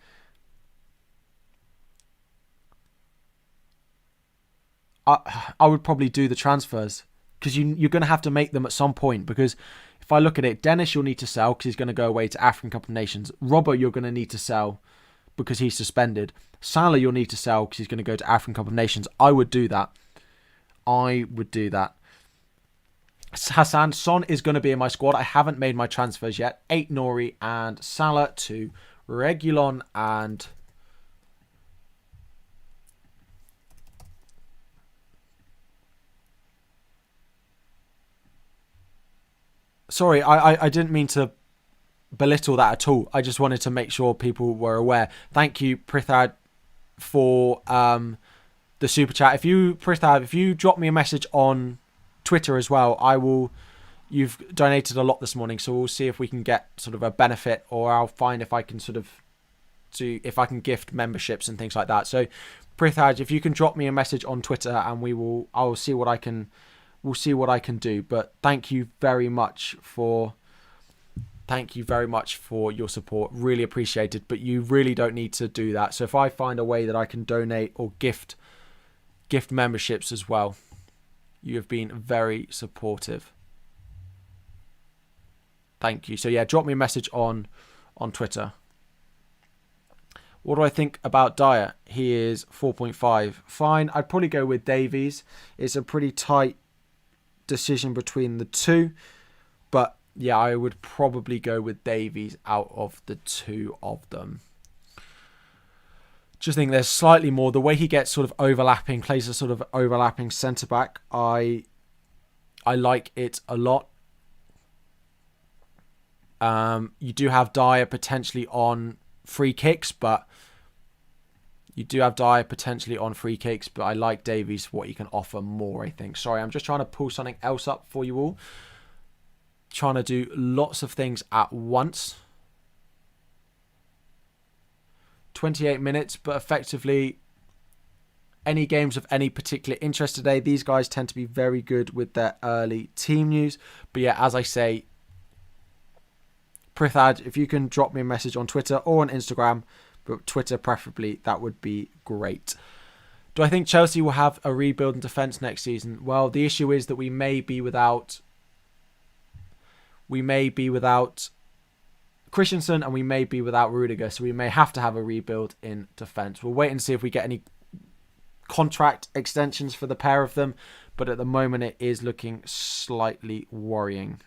I would probably do the transfers because you're going to have to make them at some point, because if I look at it, Dennis you'll need to sell because he's going to go away to African Cup of Nations. Robbo you're going to need to sell because he's suspended. Salah you'll need to sell because he's going to go to African Cup of Nations. I would do that. Hassan, Son is going to be in my squad. I haven't made my transfers yet. 8 Nori and Salah to Reguilon and... Sorry, I didn't mean to belittle that at all. I just wanted to make sure people were aware. Thank you, Prithad, for the super chat. If you drop me a message on Twitter as well, you've donated a lot this morning, so we'll see if we can get sort of a benefit, or I'll find if I can if I can gift memberships and things like that. So Prithad, if you can drop me a message on Twitter, and I'll see what I can. We'll see what I can do. But thank you very much for thank you very much for your support. Really appreciated, but you really don't need to do that. So if I find a way that I can donate or gift memberships as well, you have been very supportive. Thank you. So yeah, drop me a message on Twitter. What do I think about Dyer? He is 4.5. Fine. I'd probably go with Davies. It's a pretty tight decision between the two. But yeah, I would probably go with Davies out of the two of them. Just think there's slightly more. The way he gets sort of overlapping, plays a sort of overlapping centre-back. I like it a lot. You do have Dyer potentially on free kicks, but I like Davies, what he can offer more, I think. Sorry, I'm just trying to pull something else up for you all. Trying to do lots of things at once. 28 minutes, but effectively any games of any particular interest today. These guys tend to be very good with their early team news. But yeah, as I say, Prithad, if you can drop me a message on Twitter or on Instagram, but Twitter preferably, that would be great. Do I think Chelsea will have a rebuild in defence next season? Well, the issue is that we may be without Christensen and we may be without Rudiger, so we may have to have a rebuild in defence. We'll wait and see if we get any contract extensions for the pair of them, but at the moment it is looking slightly worrying.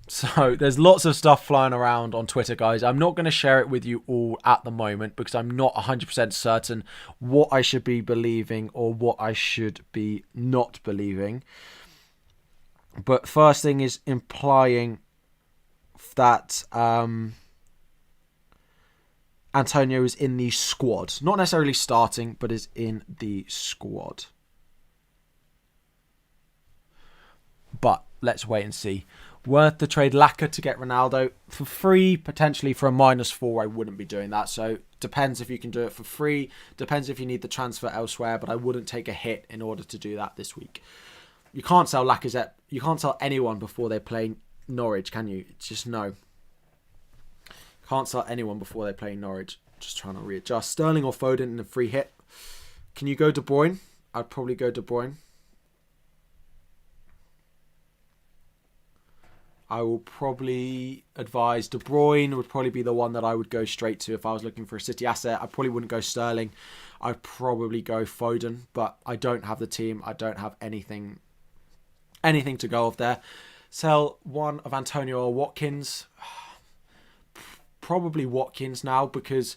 So there's lots of stuff flying around on Twitter, guys. I'm not going to share it with you all at the moment because I'm not 100% certain what I should be believing or what I should be not believing. But first thing is implying that Antonio is in the squad. Not necessarily starting, but is in the squad. But let's wait and see. Worth the trade Laka to get Ronaldo for free, potentially for a -4. I wouldn't be doing that. So depends if you can do it for free. Depends if you need the transfer elsewhere. But I wouldn't take a hit in order to do that this week. You can't sell Lacazette. You can't sell anyone before they play Norwich, can you? It's just no. Can't sell anyone before they play Norwich. Just trying to readjust. Sterling or Foden in a free hit. Can you go De Bruyne? I'd probably go De Bruyne. I will probably advise De Bruyne would probably be the one that I would go straight to if I was looking for a City asset. I probably wouldn't go Sterling. I'd probably go Foden, but I don't have the team. I don't have anything to go off there. Sell one of Antonio or Watkins. Probably Watkins now because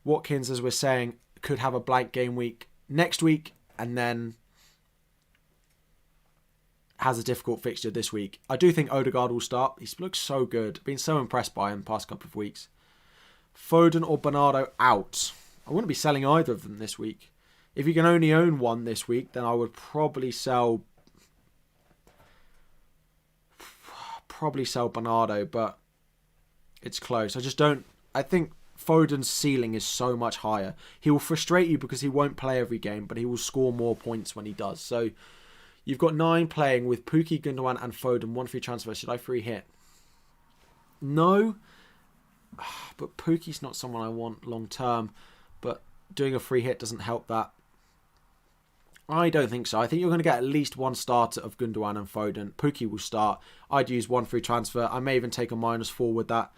Watkins, as we're saying, could have a blank game week next week and then has a difficult fixture this week. I do think Odegaard will start. He looks so good. Been so impressed by him the past couple of weeks. Foden or Bernardo out. I wouldn't be selling either of them this week. If you can only own one this week, then I would probably sell Bernardo, but it's close. I think Foden's ceiling is so much higher. He will frustrate you because he won't play every game, but he will score more points when he does. So you've got 9 playing with Pukki, Gundogan and Foden. 1 free transfer. Should I free hit? No. But Pukki's not someone I want long term. But doing a free hit doesn't help that. I don't think so. I think you're going to get at least one starter of Gundogan and Foden. Pukki will start. I'd use 1 free transfer. I may even take a -4 with that.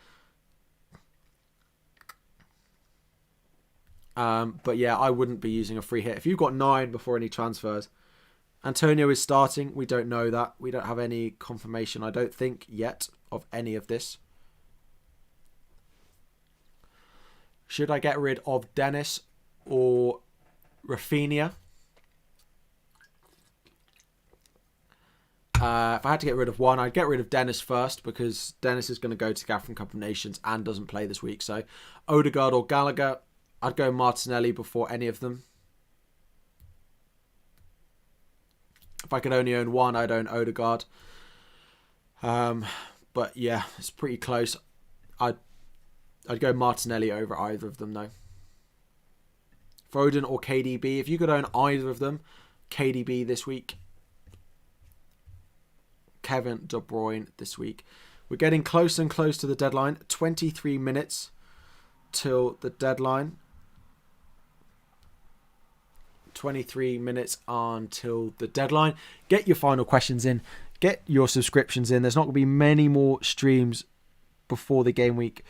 But yeah, I wouldn't be using a free hit. If you've got 9 before any transfers. Antonio is starting. We don't know that. We don't have any confirmation, I don't think, yet of any of this. Should I get rid of Dennis or Rafinha? If I had to get rid of one, I'd get rid of Dennis first because Dennis is going to go to African Cup of Nations and doesn't play this week. So Odegaard or Gallagher, I'd go Martinelli before any of them. If I could only own one, I'd own Odegaard. But yeah, it's pretty close. I'd go Martinelli over either of them though. Foden or KDB. If you could own either of them, KDB this week. Kevin De Bruyne this week. We're getting close and close to the deadline. 23 minutes till the deadline. 23 minutes until the deadline. Get your final questions in. Get your subscriptions in. There's not going to be many more streams before the game week.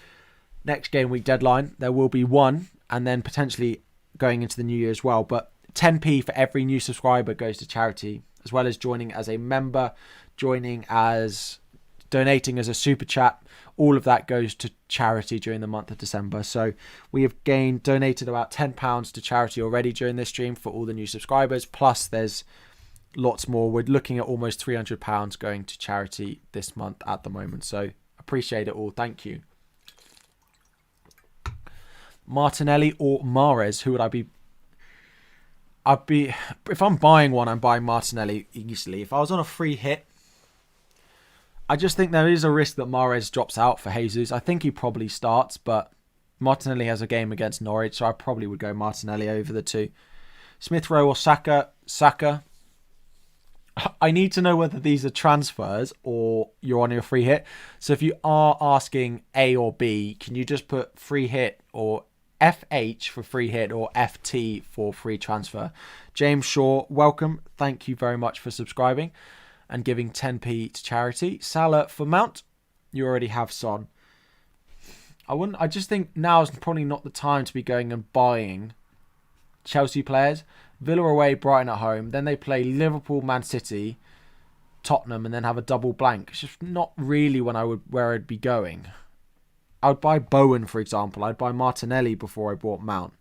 Next game week deadline. There will be one, and then potentially going into the new year as well. But 10p for every new subscriber goes to charity, as well as joining as a member, donating as a super chat. All of that goes to charity during the month of December. So we have donated about £10 to charity already during this stream for all the new subscribers. Plus there's lots more. We're looking at almost £300 going to charity this month at the moment. So appreciate it all. Thank you. Martinelli or Mahrez? Who would I be? If I'm buying one, I'm buying Martinelli easily. If I was on a free hit, I just think there is a risk that Mahrez drops out for Jesus. I think he probably starts, but Martinelli has a game against Norwich, so I probably would go Martinelli over the two. Smith Rowe or Saka? Saka. I need to know whether these are transfers or you're on your free hit. So if you are asking A or B, can you just put free hit or FH for free hit or FT for free transfer? James Shaw, welcome. Thank you very much for subscribing and giving 10p to charity. Salah for Mount. You already have Son. I just think now is probably not the time to be going and buying Chelsea players. Villa away, Brighton at home. Then they play Liverpool, Man City, Tottenham, and then have a double blank. It's just not really where I'd be going. I would buy Bowen, for example. I'd buy Martinelli before I bought Mount.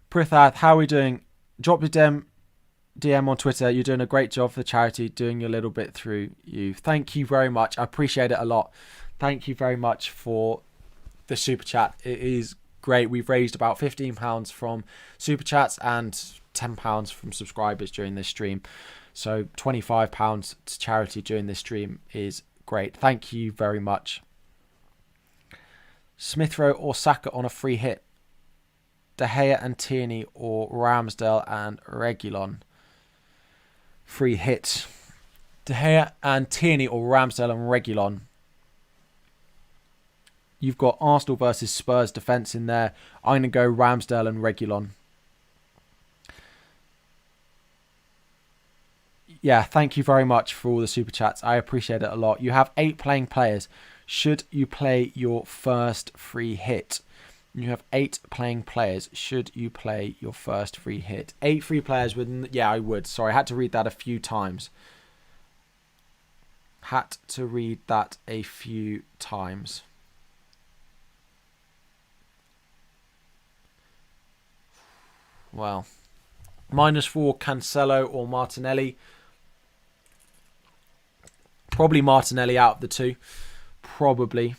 Prithath, how are we doing? Drop your DM on Twitter. You're doing a great job for the charity, doing your little bit through you. Thank you very much. I appreciate it a lot. Thank you very much for the super chat. It is great. We've raised about £15 from super chats and £10 from subscribers during this stream. So £25 to charity during this stream is great. Thank you very much. Smith Rowe or Saka on a free hit? De Gea and Tierney or Ramsdale and Reguilon? Free hit. De Gea and Tierney or Ramsdale and Reguilon? You've got Arsenal versus Spurs defence in there. I'm going to go Ramsdale and Reguilon. Yeah, thank you very much for all the super chats. I appreciate it a lot. You have 8 playing players. Should you play your first free hit? You have 8 playing players. Should you play your first free hit? 8 free players with... Yeah, I would. Sorry, I had to read that a few times. Well, -4 Cancelo or Martinelli. Probably Martinelli out of the two. Probably.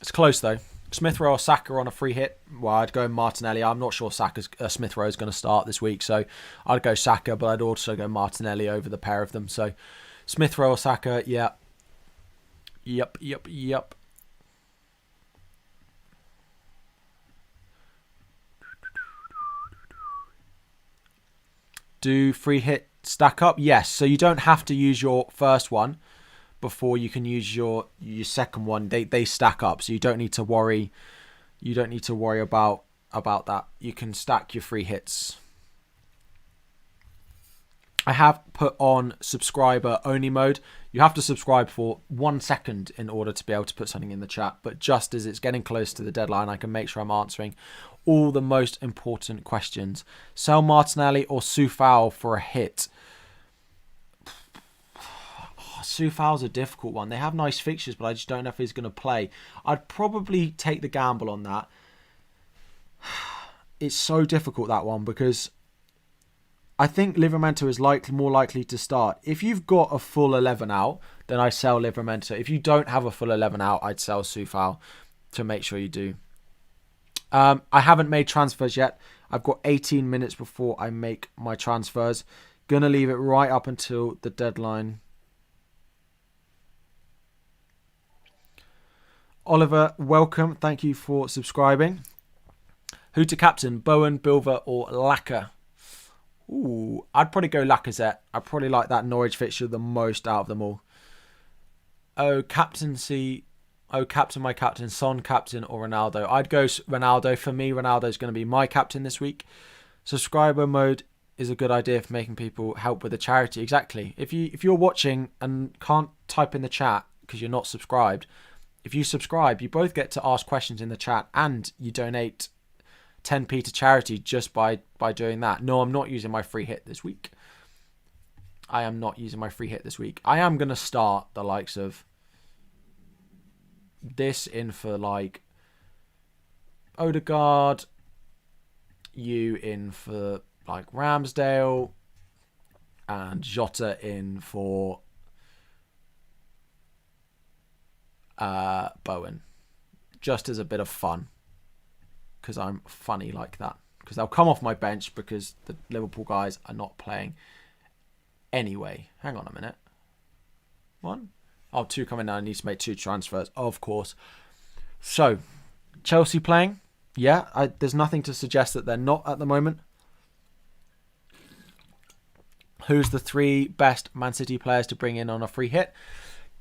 It's close though. Smith Rowe or Saka on a free hit? Well, I'd go Martinelli. I'm not sure Smith Rowe is going to start this week, so I'd go Saka, but I'd also go Martinelli over the pair of them. So Smith Rowe or Saka, yeah. Yep. Do free hit stack up? Yes. So you don't have to use your first one before you can use your second one. They stack up, so you don't need to worry. You don't need to worry about that. You can stack your free hits. I have put on subscriber only mode. You have to subscribe for 1 second in order to be able to put something in the chat. But just as it's getting close to the deadline, I can make sure I'm answering all the most important questions. Sell Martinelli or Soufal for a hit? Soufal's a difficult one. They have nice fixtures, but I just don't know if he's going to play. I'd probably take the gamble on that. It's so difficult, that one, because I think Livramento is more likely to start. If you've got a full 11 out, then I sell Livramento. If you don't have a full 11 out, I'd sell Soufal to make sure you do. I haven't made transfers yet. I've got 18 minutes before I make my transfers. Gonna leave it right up until the deadline. Oliver, welcome. Thank you for subscribing. Who to captain? Bowen, Bilver, or Laka? Ooh, I'd probably go Lacazette. I probably like that Norwich fixture the most out of them all. Oh, captaincy. Oh, captain, my captain. Son, captain, or Ronaldo? I'd go Ronaldo. For me, Ronaldo's going to be my captain this week. Subscriber mode is a good idea for making people help with the charity. Exactly. If you're watching and can't type in the chat because you're not subscribed, if you subscribe, you both get to ask questions in the chat and you donate 10p to charity just by doing that. No, I'm not using my free hit this week. I am not using my free hit this week. I am going to start the likes of this in for like Odegaard, you in for like Ramsdale, and Jota in for Bowen. Just as a bit of fun. Because I'm funny like that. Because they'll come off my bench because the Liverpool guys are not playing anyway. Hang on a minute. One? Oh, two coming now. I need to make 2 transfers, of course. So, Chelsea playing? Yeah, there's nothing to suggest that they're not at the moment. Who's the 3 best Man City players to bring in on a free hit?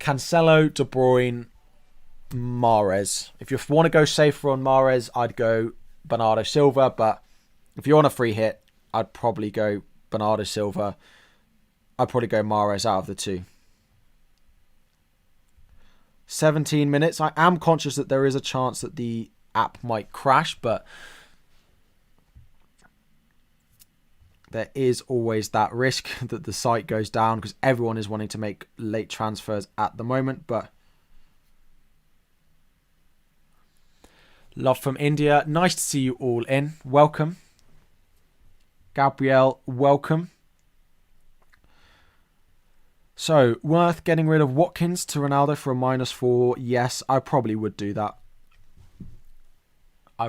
Cancelo, De Bruyne, Mahrez. If you want to go safer on Mahrez, I'd go Bernardo Silva. But if you're on a free hit, I'd probably go Bernardo Silva. I'd probably go Mahrez out of the 2. 17 minutes. I am conscious that there is a chance that the app might crash, but there is always that risk that the site goes down because everyone is wanting to make late transfers at the moment. But love from India. Nice to see you all in. Welcome. Gabrielle, welcome. So, worth getting rid of Watkins to Ronaldo for a -4? Yes, I probably would do that. I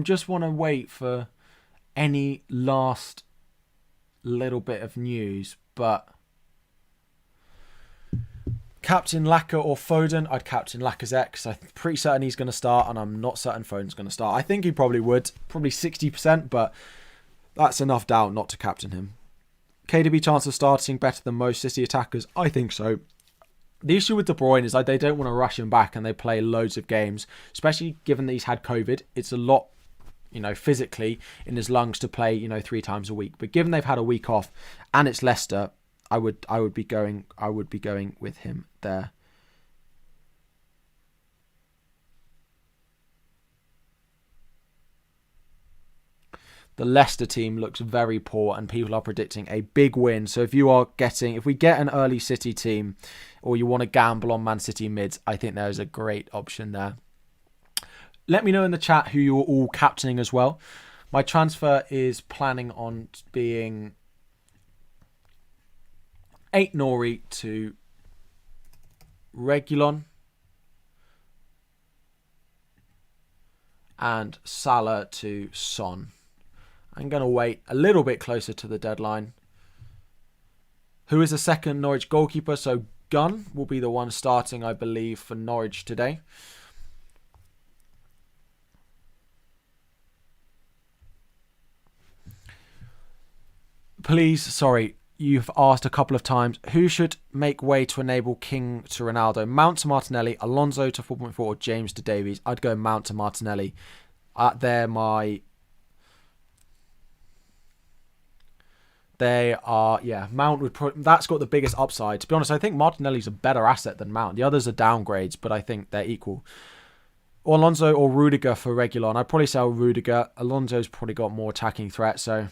just want to wait for any last little bit of news. But captain Laka or Foden? I'd captain Lacazette because I'm pretty certain he's going to start and I'm not certain Foden's going to start. I think he probably would. Probably 60%, but that's enough doubt not to captain him. KDB chance of starting better than most City attackers? I think so. The issue with De Bruyne is like they don't want to rush him back and they play loads of games, especially given that he's had COVID. It's a lot, physically in his lungs to play, 3 times a week. But given they've had a week off and it's Leicester, I would be going with him there. The Leicester team looks very poor and people are predicting a big win. So if we get an early City team or you want to gamble on Man City mids, I think there is a great option there. Let me know in the chat who you're all captaining as well. My transfer is planning on being 8 Nori to Reguilon and Salah to Son. I'm going to wait a little bit closer to the deadline. Who is the second Norwich goalkeeper? So Gunn will be the one starting, I believe, for Norwich today. Please, sorry, you've asked a couple of times. Who should make way to enable King to Ronaldo? Mount to Martinelli, Alonso to 4.4, or James to Davies? I'd go Mount to Martinelli. Mount would that's got the biggest upside. To be honest, I think Martinelli's a better asset than Mount. The others are downgrades, but I think they're equal. Alonso or Rudiger for Reguilon. I'd probably sell Rudiger. Alonso's probably got more attacking threat, so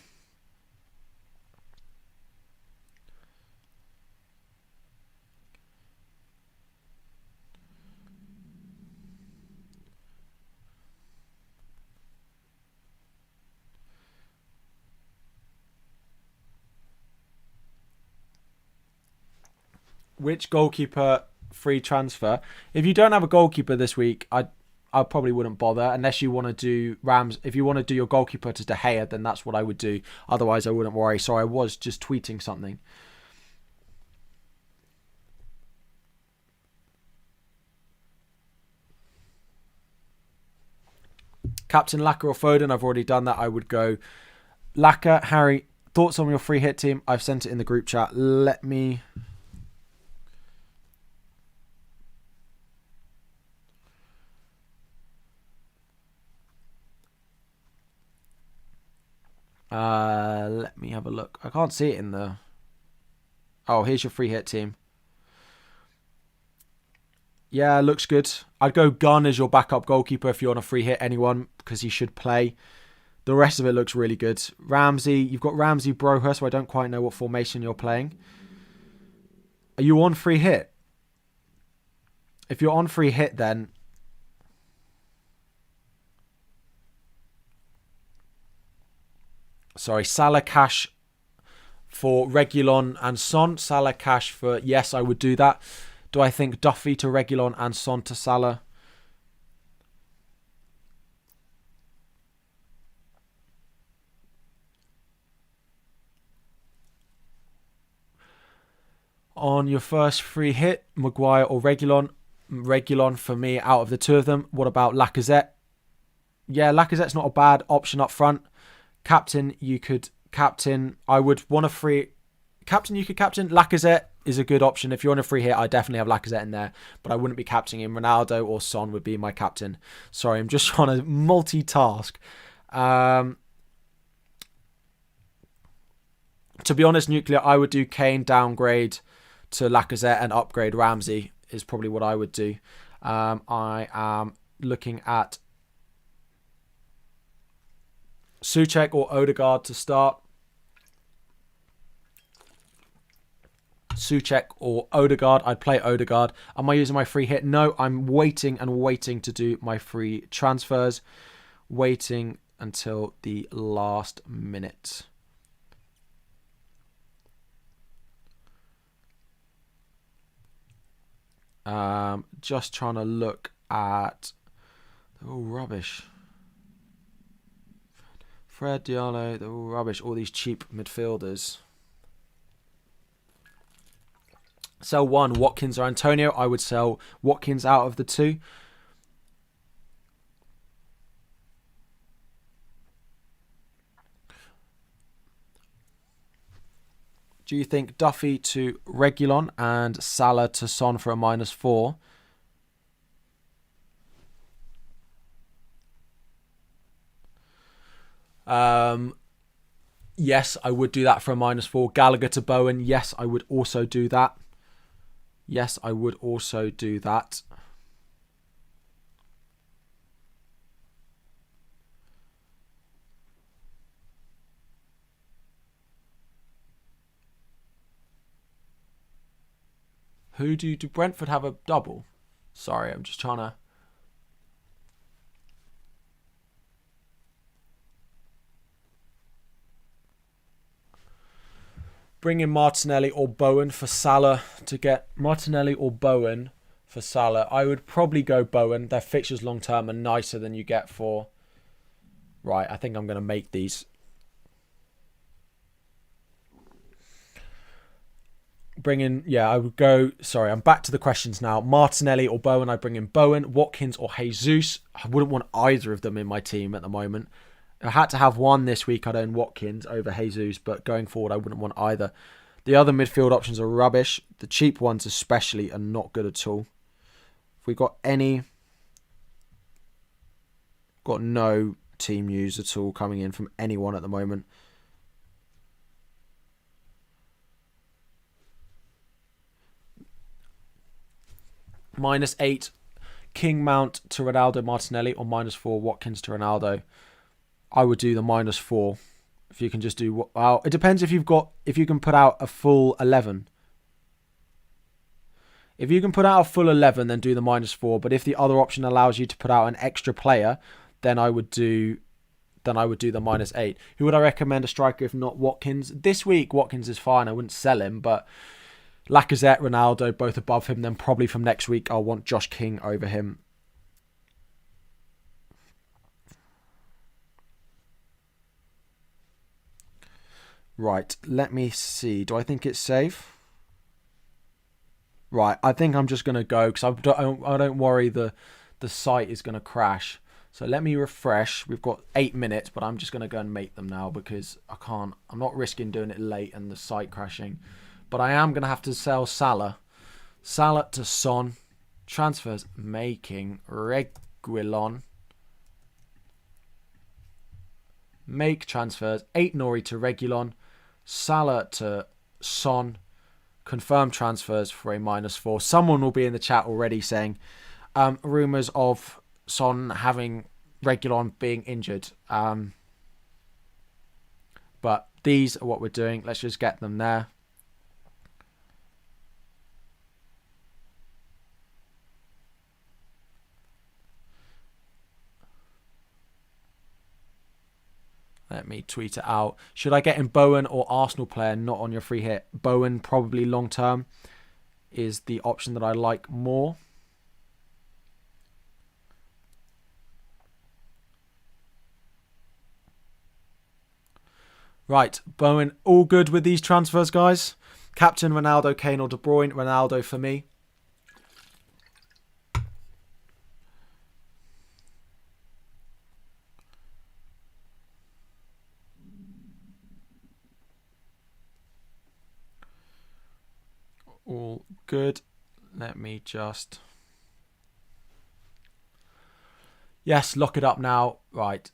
Which goalkeeper free transfer? If you don't have a goalkeeper this week, I probably wouldn't bother unless you want to do Rams. If you want to do your goalkeeper to De Gea, then that's what I would do. Otherwise, I wouldn't worry. Sorry, I was just tweeting something. Captain Laka or Foden, I've already done that. I would go Laka. Harry, thoughts on your free hit team? I've sent it in the group chat. Let me... let me have a look. I can't see it in the... Oh, here's your free hit team. Yeah, looks good. I'd go Gunn as your backup goalkeeper if you want to free hit anyone, because he should play. The rest of it looks really good. Ramsey, you've got Ramsey, Broher, so I don't quite know what formation you're playing. Are you on free hit? If you're on free hit, then... Sorry, Salah cash for Reguilon and Son. Salah cash for... Yes, I would do that. Do I think Duffy to Reguilon and Son to Salah? On your first free hit, Maguire or Reguilon? Reguilon for me out of the two of them. What about Lacazette? Yeah, Lacazette's not a bad option up front. Captain, you could captain. I would want a free... Captain, you could captain. Lacazette is a good option. If you're on a free hit, I definitely have Lacazette in there, but I wouldn't be captaining him. Ronaldo or Son would be my captain. Sorry, I'm just trying to multitask. To be honest, Nuclear, I would do Kane, downgrade to Lacazette, and upgrade Ramsey is probably what I would do. I am looking at Souček or Odegaard to start. Souček or Odegaard. I'd play Odegaard. Am I using my free hit? No, I'm waiting to do my free transfers. Waiting until the last minute. Just trying to look at... They're all rubbish. Fred, Diallo, they're all rubbish. All these cheap midfielders. Sell one, Watkins or Antonio. I would sell Watkins out of the two. Do you think Duffy to Reguilon and Salah to Son for a -4? Yes, I would do that for a -4. Gallagher to Bowen. Yes, I would also do that. Yes, I would also do that. Who do Brentford have a double? Sorry, I'm just trying to... Bring in Martinelli or Bowen for Salah to get... Martinelli or Bowen for Salah. I would probably go Bowen. Their fixtures long term are nicer than you get for... Right, I think I'm going to make these. Bring in... Yeah, I would go... Sorry, I'm back to the questions now. Martinelli or Bowen. I bring in Bowen. Watkins or Jesus. I wouldn't want either of them in my team at the moment. I had to have one this week. I'd own Watkins over Jesus, but going forward, I wouldn't want either. The other midfield options are rubbish. The cheap ones especially are not good at all. If we got any... Got no team news at all coming in from anyone at the moment. -8, King Mount to Ronaldo Martinelli, or -4, Watkins to Ronaldo. I would do the -4. If you can just do... Well, it depends if you can put out a full 11. If you can put out a full 11, then do the -4. But if the other option allows you to put out an extra player, then I would do the -8. Who would I recommend a striker if not Watkins? This week, Watkins is fine. I wouldn't sell him, but Lacazette, Ronaldo, both above him. Then probably from next week, I'll want Josh King over him. Right, let me see. Do I think it's safe? Right, I think I'm just going to go because I don't worry the site is going to crash. So let me refresh. We've got 8 minutes, but I'm just going to go and make them now because I'm not risking doing it late and the site crashing. But I am going to have to sell Salah. Salah to Son. Transfers making Reguilon. Make transfers. 8 Nori to Reguilon. Salah to Son. Confirm transfers for a -4. Someone will be in the chat already saying rumours of Son having Reguilon being injured. But these are what we're doing. Let's just get them there. Let me tweet it out. Should I get in Bowen or Arsenal player not on your free hit? Bowen probably long term is the option that I like more. Right, Bowen, all good with these transfers, guys? Captain Ronaldo, Kane or De Bruyne? Ronaldo for me. All good. Let me just... Yes, lock it up now. Right.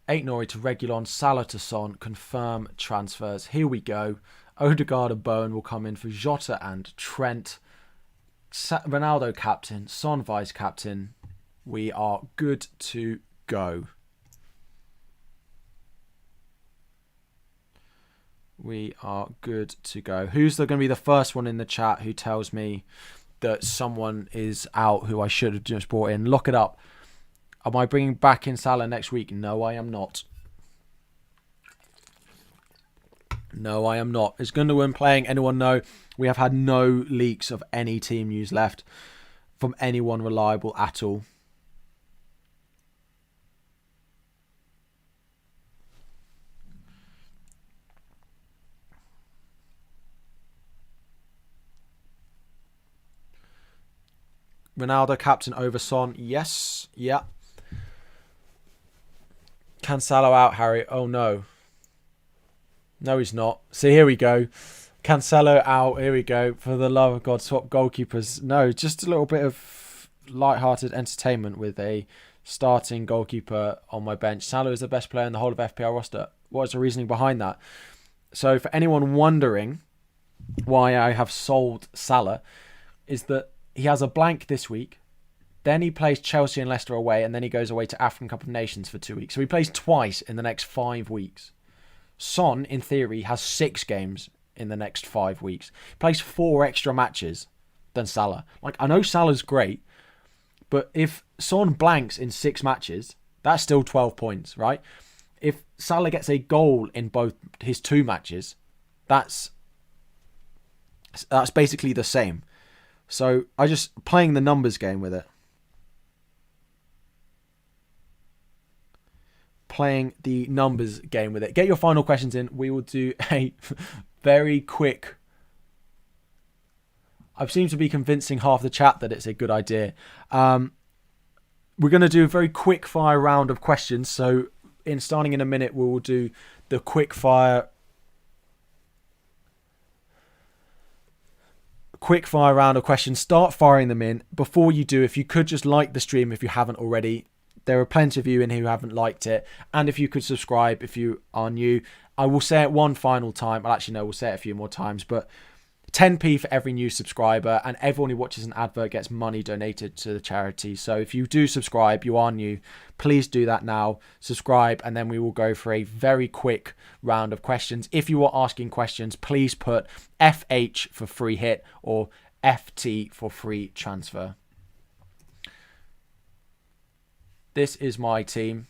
8 Nori to Reguilon, Salah to Son. Confirm transfers. Here we go. Odegaard and Bowen will come in for Jota and Trent. Ronaldo captain, Son vice captain. We are good to go. We are good to go. Who's going to be the first one in the chat who tells me that someone is out who I should have just brought in? Lock it up. Am I bringing back in Salah next week? No, I am not. No, I am not. Is Gundogan playing? Anyone know? We have had no leaks of any team news left from anyone reliable at all. Ronaldo captain over Son. Yes. Yeah. Cancelo out, Harry. Oh, no. No, he's not. See, here we go. Cancelo out. Here we go. For the love of God, swap goalkeepers. No, just a little bit of light-hearted entertainment with a starting goalkeeper on my bench. Salah is the best player in the whole of FPL roster. What is the reasoning behind that? So for anyone wondering why I have sold Salah, is that he has a blank this week. Then he plays Chelsea and Leicester away, and then he goes away to African Cup of Nations for 2 weeks. So he plays twice in the next 5 weeks. Son, in theory, has 6 games in the next 5 weeks. He plays 4 extra matches than Salah. Like, I know Salah's great, but if Son blanks in 6 matches, that's still 12 points, right? If Salah gets a goal in both his 2 matches, that's basically the same. So I just playing the numbers game with it. Playing the numbers game with it. Get your final questions in. We will do a very quick... I seem to be convincing half the chat that it's a good idea. We're going to do a very quick fire round of questions. So starting in a minute, we will do the quick fire round of questions. Start firing them in. Before you do, if you could just like the stream if you haven't already. There are plenty of you in here who haven't liked it. And if you could subscribe if you are new. I will say it one final time. Well, actually, no, we'll say it a few more times. But 10p for every new subscriber. And everyone who watches an advert gets money donated to the charity. So if you do subscribe, you are new, please do that now. Subscribe, and then we will go for a very quick round of questions. If you are asking questions, please put FH for free hit or FT for free transfer. This is my team.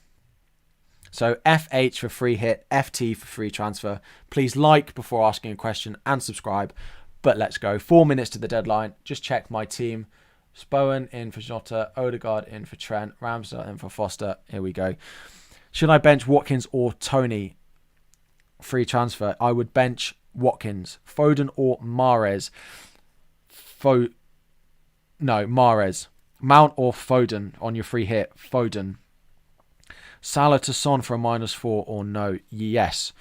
So FH for free hit, FT for free transfer. Please like before asking a question and subscribe. But let's go. 4 minutes to the deadline. Just check my team. Bowen in for Jota, Odegaard in for Trent, Ramsdale in for Foster. Here we go. Should I bench Watkins or Tony? Free transfer. I would bench Watkins. Foden or Mahrez? Mahrez. Mount or Foden on your free hit? Foden. Salah to Son for a -4 or no? Yes.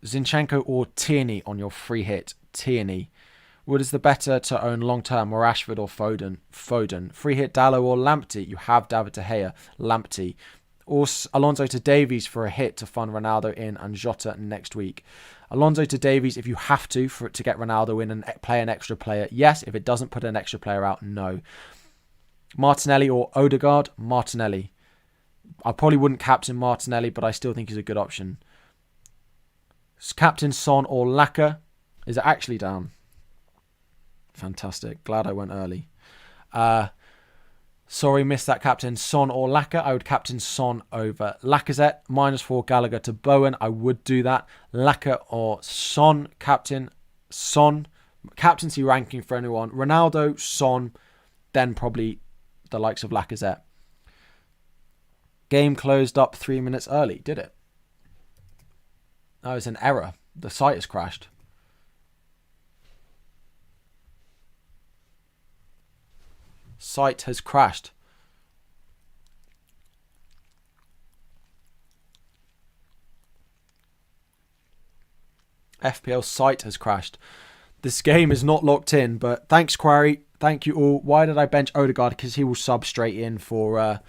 Zinchenko or Tierney on your free hit? Tierney. What is the better to own long term, Rashford or Foden? Foden. Free hit Dallo or Lamptey? You have David De Gea. Lamptey. Or Alonso to Davies for a hit to fund Ronaldo in and Jota next week. Alonso to Davies if you have to for it to get Ronaldo in and play an extra player. Yes. If it doesn't put an extra player out, no. Martinelli or Odegaard? Martinelli. I probably wouldn't captain Martinelli, but I still think he's a good option. Captain Son or Laka? Is it actually down? Fantastic. Glad I went early. Sorry, missed that captain. Son or Laka? I would captain Son over Lacazette. -4 Gallagher to Bowen. I would do that. Laka or Son? Captain Son. Captaincy ranking for anyone. Ronaldo, Son, then probably the likes of Lacazette. Game closed up 3 minutes early. Did it? No, it's an error. The site has crashed. Site has crashed. FPL site has crashed. This game is not locked in, but thanks, Quarry. Thank you all. Why did I bench Odegaard? Because he will sub straight in for...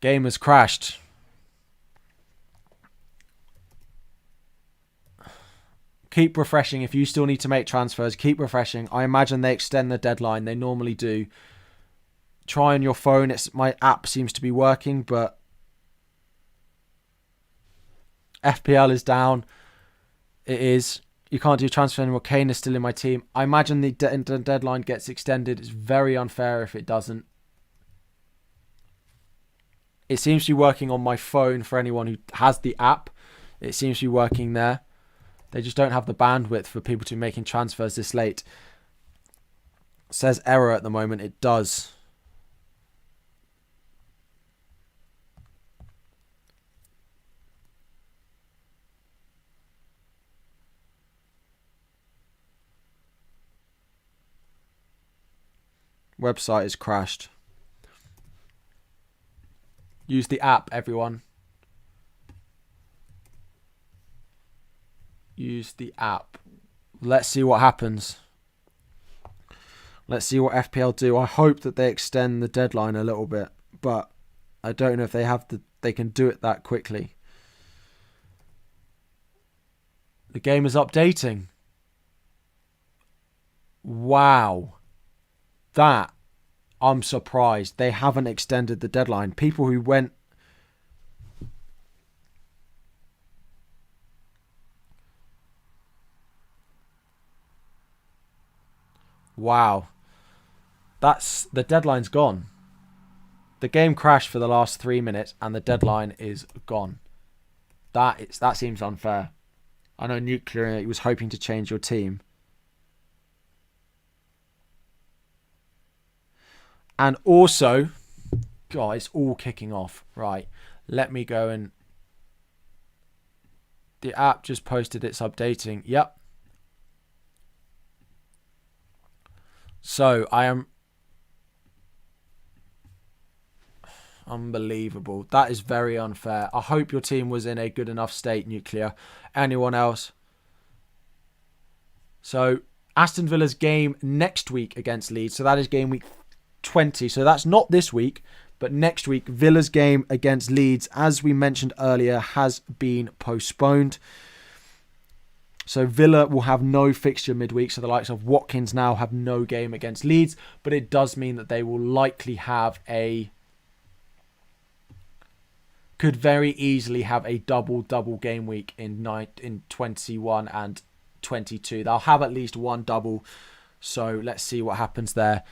Game has crashed. Keep refreshing. If you still need to make transfers, keep refreshing. I imagine they extend the deadline. They normally do. Try on your phone. My app seems to be working, but FPL is down. It is. You can't do transfer anymore. Kane is still in my team. I imagine the deadline gets extended. It's very unfair if it doesn't. It seems to be working on my phone for anyone who has the app. It seems to be working there. They just don't have the bandwidth for people to be making transfers this late. It says error at the moment. It does. Website is crashed. Use the app, everyone. Use the app. Let's see what happens. Let's see what FPL do. I hope that they extend the deadline a little bit, but I don't know if they can do it that quickly. The game is updating. Wow. That, I'm surprised. They haven't extended the deadline. People who went... Wow. The deadline's gone. The game crashed for the last 3 minutes and the deadline is gone. That seems unfair. I know Nuclear was hoping to change your team. And also, God, it's all kicking off. Right, let me go and... The app just posted it's updating. Yep. So, I am... Unbelievable. That is very unfair. I hope your team was in a good enough state, Nuclear. Anyone else? So, Aston Villa's game next week against Leeds. So, that is game week 20. So, that's not this week, but next week. Villa's game against Leeds, as we mentioned earlier, has been postponed. So Villa will have no fixture midweek. So the likes of Watkins now have no game against Leeds. But it does mean that they will likely have could very easily have a double game week in 21 and 22. They'll have at least one double. So let's see what happens there.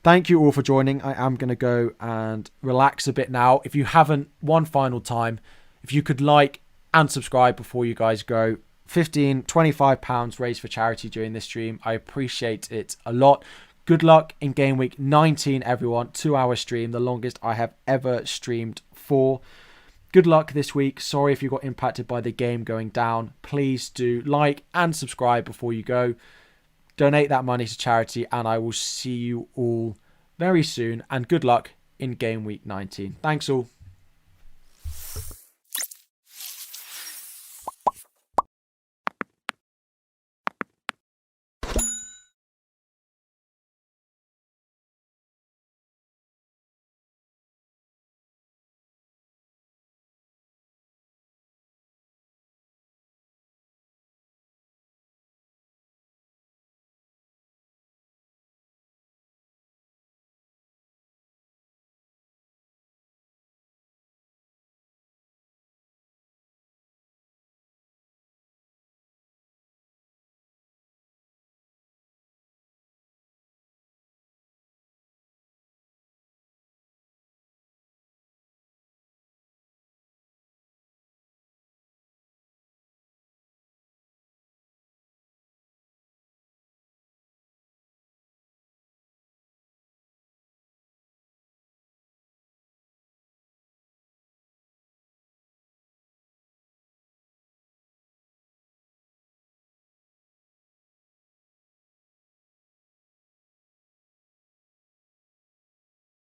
Thank you all for joining. I am going to go and relax a bit now. If you haven't, one final time, if you could like and subscribe before you guys go. £25 raised for charity during this stream. I appreciate it a lot. Good luck in game week 19, everyone. 2-hour stream, the longest I have ever streamed for. Good luck this week. Sorry if you got impacted by the game going down. Please do like and subscribe before you go. Donate that money to charity, and I will see you all very soon. And good luck in game week 19. Thanks all.